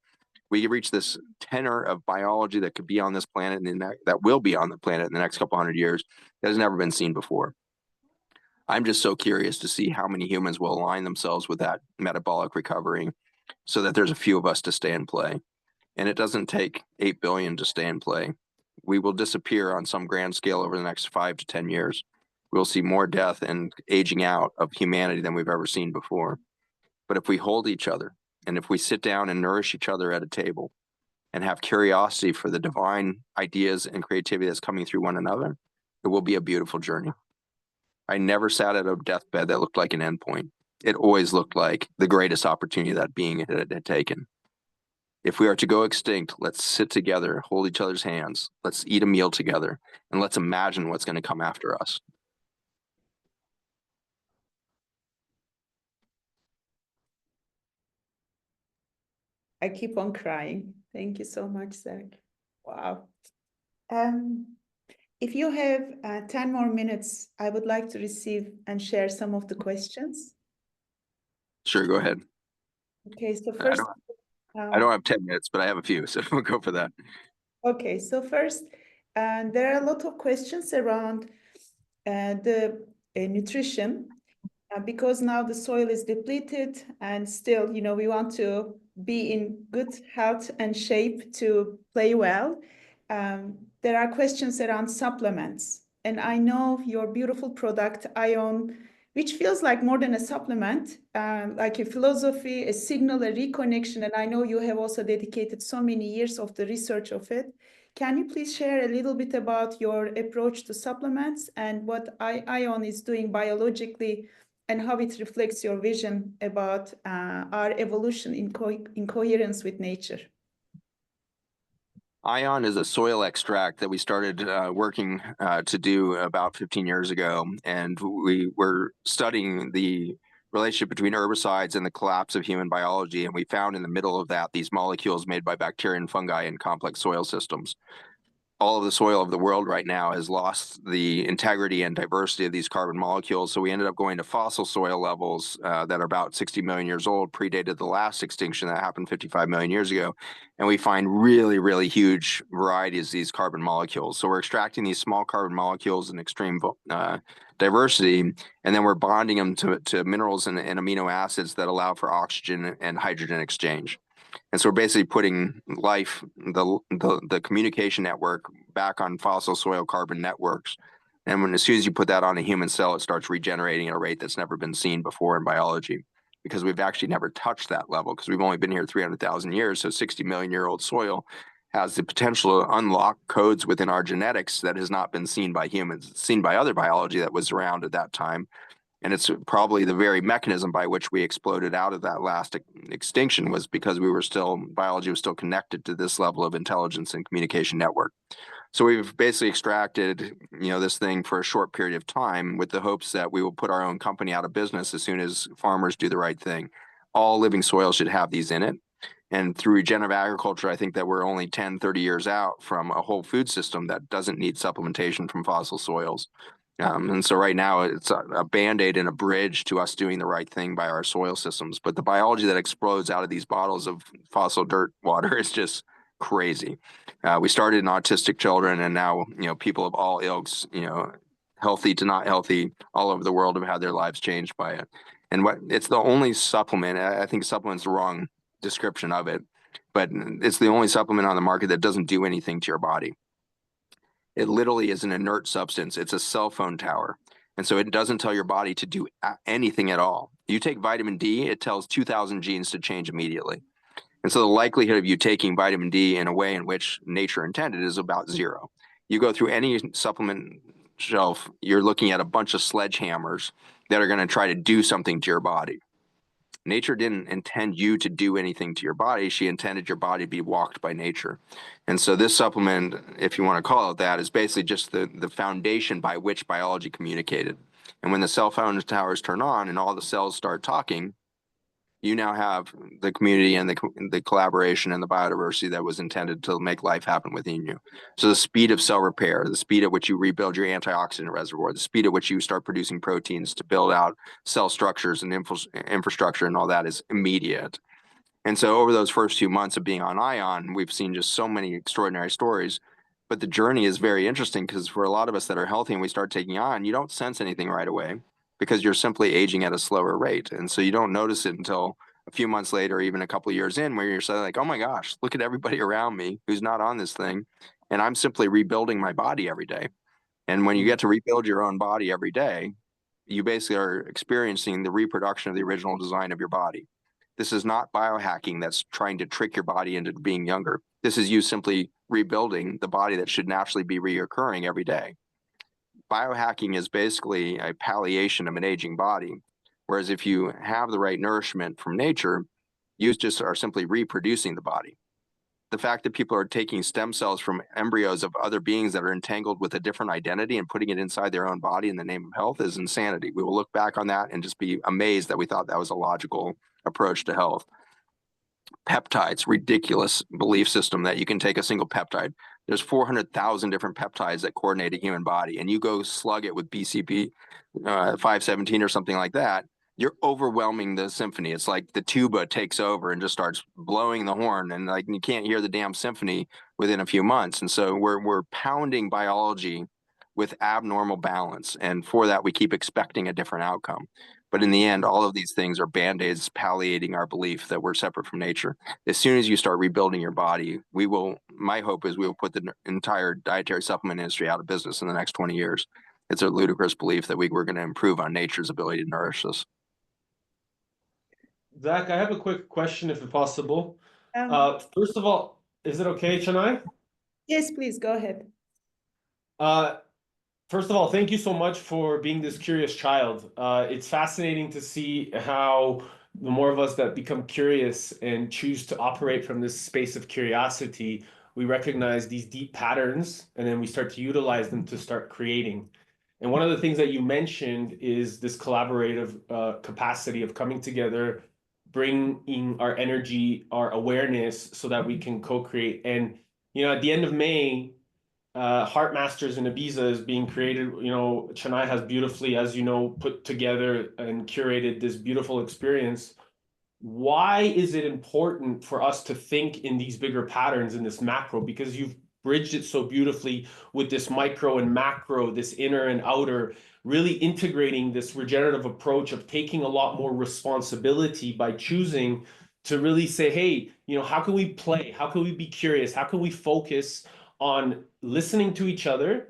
We could reach this tenor of biology that could be on this planet and that will be on the planet in the next couple hundred years that has never been seen before. I'm just so curious to see how many humans will align themselves with that metabolic recovery so that there's a few of us to stay and play. And it doesn't take 8 billion to stay and play. We will disappear on some grand scale over the next 5 to 10 years. We'll see more death and aging out of humanity than we've ever seen before. But if we hold each other, and if we sit down and nourish each other at a table and have curiosity for the divine ideas and creativity that's coming through one another, it will be a beautiful journey. I never sat at a deathbed that looked like an endpoint. It always looked like the greatest opportunity that being had taken. If we are to go extinct, let's sit together, hold each other's hands, let's eat a meal together, and let's imagine what's going to come after us. I keep on crying. Thank you so much, Zach. Wow. If you have 10 more minutes, I would like to receive and share some of the questions. Sure, go ahead. Okay, so first... I don't have 10 minutes, but I have a few, so we'll go for that. Okay, so first, there are a lot of questions around the nutrition. Because now the soil is depleted and still, we want to be in good health and shape to play well. There are questions around supplements. And I know your beautiful product, Ion, which feels like more than a supplement, like a philosophy, a signal, a reconnection. And I know you have also dedicated so many years of the research of it. Can you please share a little bit about your approach to supplements and what Ion is doing biologically and how it reflects your vision about our evolution in coherence with nature? Ion is a soil extract that we started working to do about 15 years ago. And we were studying the relationship between herbicides and the collapse of human biology. And we found in the middle of that these molecules made by bacteria and fungi in complex soil systems. All of the soil of the world right now has lost the integrity and diversity of these carbon molecules. So we ended up going to fossil soil levels that are about 60 million years old, predated the last extinction that happened 55 million years ago. And we find really, really huge varieties of these carbon molecules. So we're extracting these small carbon molecules in extreme diversity, and then we're bonding them to minerals and amino acids that allow for oxygen and hydrogen exchange. And so we're basically putting life, the communication network, back on fossil soil carbon networks. And as soon as you put that on a human cell, it starts regenerating at a rate that's never been seen before in biology, because we've actually never touched that level, because we've only been here 300,000 years. So 60 million year old soil has the potential to unlock codes within our genetics that has not been seen by humans. It's seen by other biology that was around at that time. And it's probably the very mechanism by which we exploded out of that last extinction was because biology was still connected to this level of intelligence and communication network. So we've basically extracted, this thing for a short period of time with the hopes that we will put our own company out of business as soon as farmers do the right thing. All living soil should have these in it. And through regenerative agriculture, I think that we're only 10, 30 years out from a whole food system that doesn't need supplementation from fossil soils. And so right now it's a Band-Aid and a bridge to us doing the right thing by our soil systems. But the biology that explodes out of these bottles of fossil dirt water is just crazy. We started in autistic children, and now, people of all ilks, healthy to not healthy, all over the world have had their lives changed by it. And it's the only supplement, I think supplement's the wrong description of it, but it's the only supplement on the market that doesn't do anything to your body. It literally is an inert substance. It's a cell phone tower. And so it doesn't tell your body to do anything at all. You take vitamin D, it tells 2,000 genes to change immediately. And so the likelihood of you taking vitamin D in a way in which nature intended is about zero. You go through any supplement shelf, you're looking at a bunch of sledgehammers that are going to try to do something to your body. Nature didn't intend you to do anything to your body. She intended your body to be walked by nature. And so this supplement, if you want to call it that, is basically just the foundation by which biology communicated. And when the cell phone towers turn on and all the cells start talking, you now have the community and the collaboration and the biodiversity that was intended to make life happen within you. So the speed of cell repair, the speed at which you rebuild your antioxidant reservoir, the speed at which you start producing proteins to build out cell structures and infrastructure and all that is immediate. And so over those first few months of being on Ion, we've seen just so many extraordinary stories. But the journey is very interesting because for a lot of us that are healthy and we start taking on, you don't sense anything right away because you're simply aging at a slower rate. And so you don't notice it until a few months later, even a couple of years in, where you're suddenly like, oh my gosh, look at everybody around me who's not on this thing. And I'm simply rebuilding my body every day. And when you get to rebuild your own body every day, you basically are experiencing the reproduction of the original design of your body. This is not biohacking that's trying to trick your body into being younger. This is you simply rebuilding the body that should naturally be reoccurring every day. Biohacking is basically a palliation of an aging body. Whereas if you have the right nourishment from nature, you just are simply reproducing the body. The fact that people are taking stem cells from embryos of other beings that are entangled with a different identity and putting it inside their own body in the name of health is insanity. We will look back on that and just be amazed that we thought that was a logical approach to health. Peptides, ridiculous belief system that you can take a single peptide. There's 400,000 different peptides that coordinate a human body, and you go slug it with BCP 517 or something like that, you're overwhelming the symphony. It's like the tuba takes over and just starts blowing the horn, and like you can't hear the damn symphony within a few months. And so we're pounding biology with abnormal balance, and for that we keep expecting a different outcome. But in the end, all of these things are band-aids palliating our belief that we're separate from nature. As soon as you start rebuilding your body, my hope is we will put the entire dietary supplement industry out of business in the next 20 years. It's a ludicrous belief that we're going to improve on nature's ability to nourish us. Zach, I have a quick question, if possible. Um, First of all, is it okay, Canay? yes, please go ahead. First of all, thank you so much for being this curious child. It's fascinating to see how the more of us that become curious and choose to operate from this space of curiosity, we recognize these deep patterns and then we start to utilize them to start creating. And one of the things that you mentioned is this collaborative capacity of coming together, bringing our energy, our awareness so that we can co-create. And, at the end of May, Heart Masters in Ibiza is being created. Canay has beautifully, as you know, put together and curated this beautiful experience. Why is it important for us to think in these bigger patterns in this macro? Because you've bridged it so beautifully with this micro and macro, this inner and outer, really integrating this regenerative approach of taking a lot more responsibility by choosing to really say, hey, how can we play? How can we be curious? How can we focus on listening to each other,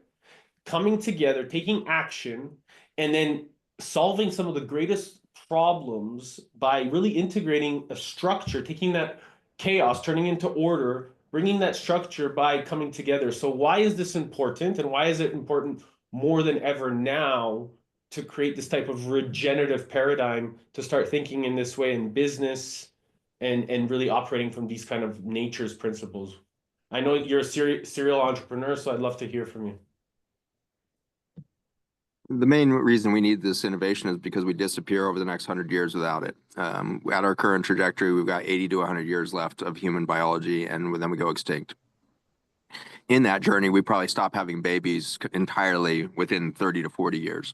coming together, taking action, and then solving some of the greatest problems by really integrating a structure, taking that chaos, turning into order, bringing that structure by coming together. So why is this important, and why is it important more than ever now to create this type of regenerative paradigm, to start thinking in this way in business and really operating from these kind of nature's principles? I know you're a serial entrepreneur, so I'd love to hear from you. The main reason we need this innovation is because we disappear over the next 100 years without it. At our current trajectory, we've got 80 to 100 years left of human biology, and then we go extinct. In that journey, we probably stop having babies entirely within 30 to 40 years.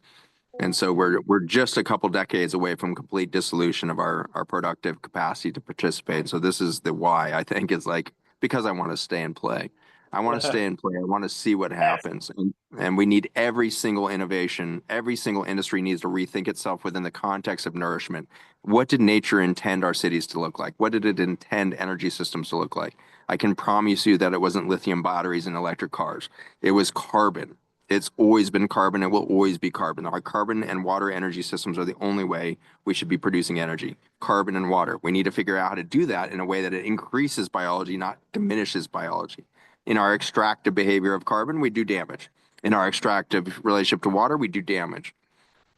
And so we're just a couple decades away from complete dissolution of our productive capacity to participate. So this is the why, I think, is like, because I want to stay and play. I want to stay and play. I want to see what happens. And we need every single innovation. Every single industry needs to rethink itself within the context of nourishment. What did nature intend our cities to look like? What did it intend energy systems to look like? I can promise you that it wasn't lithium batteries and electric cars. It was carbon. It's always been carbon. It will always be carbon. Our carbon and water energy systems are the only way we should be producing energy. Carbon and water. We need to figure out how to do that in a way that it increases biology, not diminishes biology. In our extractive behavior of carbon, we do damage. In our extractive relationship to water, we do damage.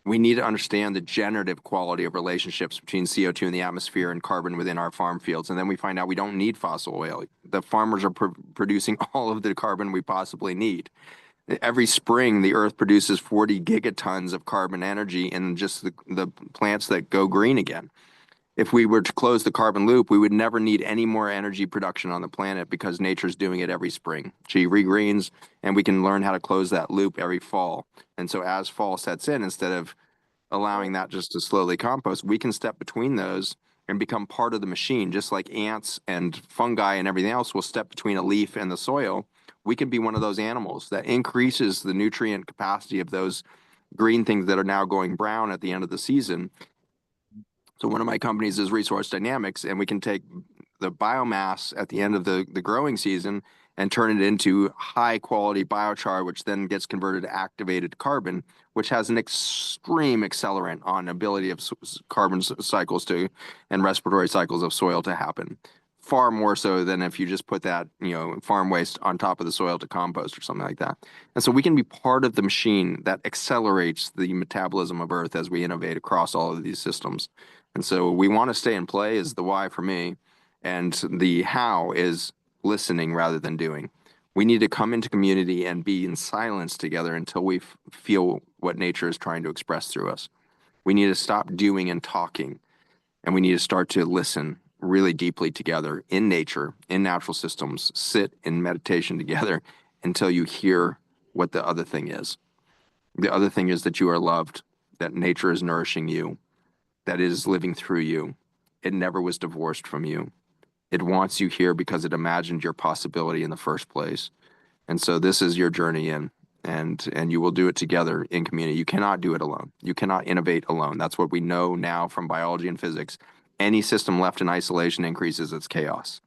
We need to understand the generative quality of relationships between CO2 in the atmosphere and carbon within our farm fields. And then we find out we don't need fossil oil. The farmers are producing all of the carbon we possibly need. Every spring, the earth produces 40 gigatons of carbon energy in just the plants that go green again. If we were to close the carbon loop, we would never need any more energy production on the planet because nature's doing it every spring. She regreens, and we can learn how to close that loop every fall. And so as fall sets in, instead of allowing that just to slowly compost, we can step between those and become part of the machine, just like ants and fungi and everything else will step between a leaf and the soil. We can be one of those animals that increases the nutrient capacity of those green things that are now going brown at the end of the season. So one of my companies is Resource Dynamics, and we can take the biomass at the end of the growing season and turn it into high quality biochar, which then gets converted to activated carbon, which has an extreme accelerant on ability of carbon cycles and respiratory cycles of soil to happen. Far more so than if you just put that, farm waste on top of the soil to compost or something like that. And so we can be part of the machine that accelerates the metabolism of Earth as we innovate across all of these systems. And so we want to stay in play is the why for me. And the how is listening rather than doing. We need to come into community and be in silence together until we feel what nature is trying to express through us. We need to stop doing and talking, and we need to start to listen really deeply together in nature, in natural systems, sit in meditation together until you hear what the other thing is. The other thing is that you are loved, that nature is nourishing you, that it is living through you. It never was divorced from you. It wants you here because it imagined your possibility in the first place. And so this is your journey in, and you will do it together in community. You cannot do it alone. You cannot innovate alone. That's what we know now from biology and physics. Any system left in isolation increases its chaos.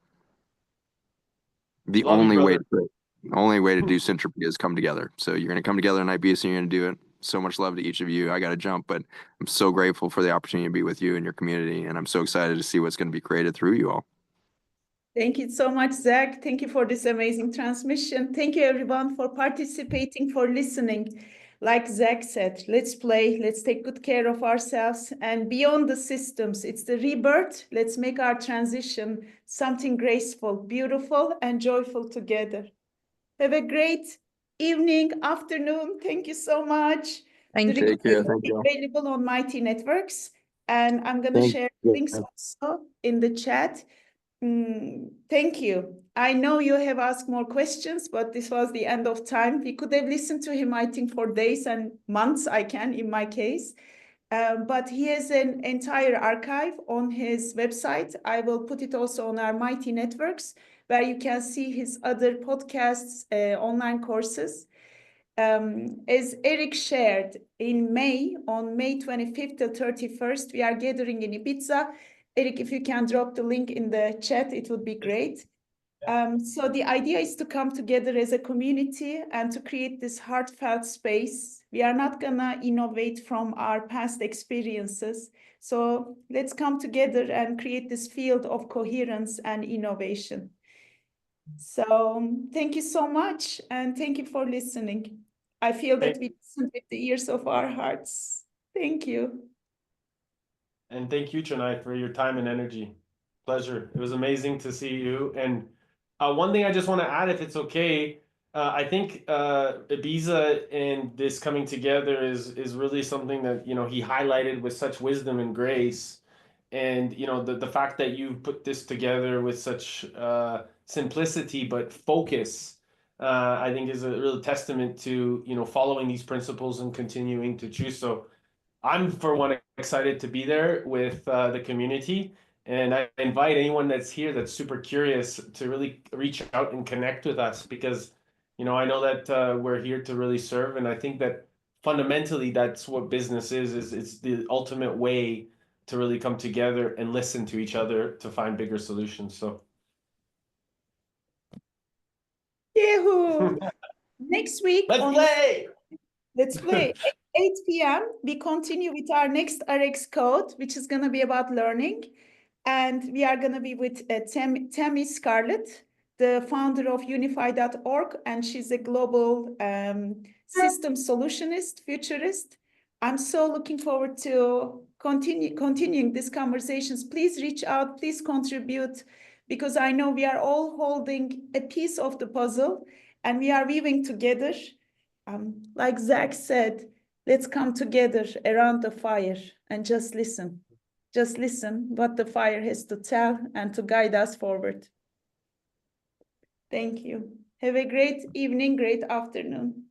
The Love you, only way brother. to do syntropy is come together. So you're going to come together in Ibiza and you're going to do it. So much love to each of you. I got to jump, but I'm so grateful for the opportunity to be with you and your community. And I'm so excited to see what's going to be created through you all. Thank you so much, Zach. Thank you for this amazing transmission. Thank you, everyone, for participating, for listening. Like Zach said, let's play, let's take good care of ourselves. And beyond the systems, it's the rebirth. Let's make our transition something graceful, beautiful, and joyful together. Have a great evening, afternoon. Thank you so much. Thank The you. Take care. recording Thank is you. available on Mighty Networks. And I'm going to Thank share you. links also in the chat. Thank you. I know you have asked more questions, but this was the end of time. We could have listened to him, I think, for days and months, in my case. But he has an entire archive on his website. I will put it also on our Mighty Networks, where you can see his other podcasts, online courses. As Eric shared in May, on May 25th to 31st, we are gathering in Ibiza. Eric, if you can drop the link in the chat, it would be great. So the idea is to come together as a community and to create this heartfelt space. We are not gonna innovate from our past experiences. So let's come together and create this field of coherence and innovation. So thank you so much, and thank you for listening. I feel that we listened with the ears of our hearts. Thank you. And thank you, Canay, for your time and energy. Pleasure. It was amazing to see you. And one thing I just want to add, if it's okay, I think Ibiza and this coming together is really something that, he highlighted with such wisdom and grace. And, the fact that you put this together with such simplicity but focus, I think is a real testament to, following these principles and continuing to choose. So I'm, for one, excited to be there with the community. And I invite anyone that's here that's super curious to really reach out and connect with us, because, I know that we're here to really serve. And I think that fundamentally that's what business is it's the ultimate way to really come together and listen to each other to find bigger solutions. So Yahoo! Next week, let's play. Let's play. 8 p.m. We continue with our next RX code, which is going to be about learning. And we are going to be with Tammy Scarlett, the founder of Unify.org, and she's a global system solutionist, futurist. I'm so looking forward to continuing these conversations. Please reach out, please contribute, because I know we are all holding a piece of the puzzle and we are weaving together. Like Zach said, let's come together around the fire and just listen. Just listen what the fire has to tell and to guide us forward. Thank you. Have a great evening, great afternoon.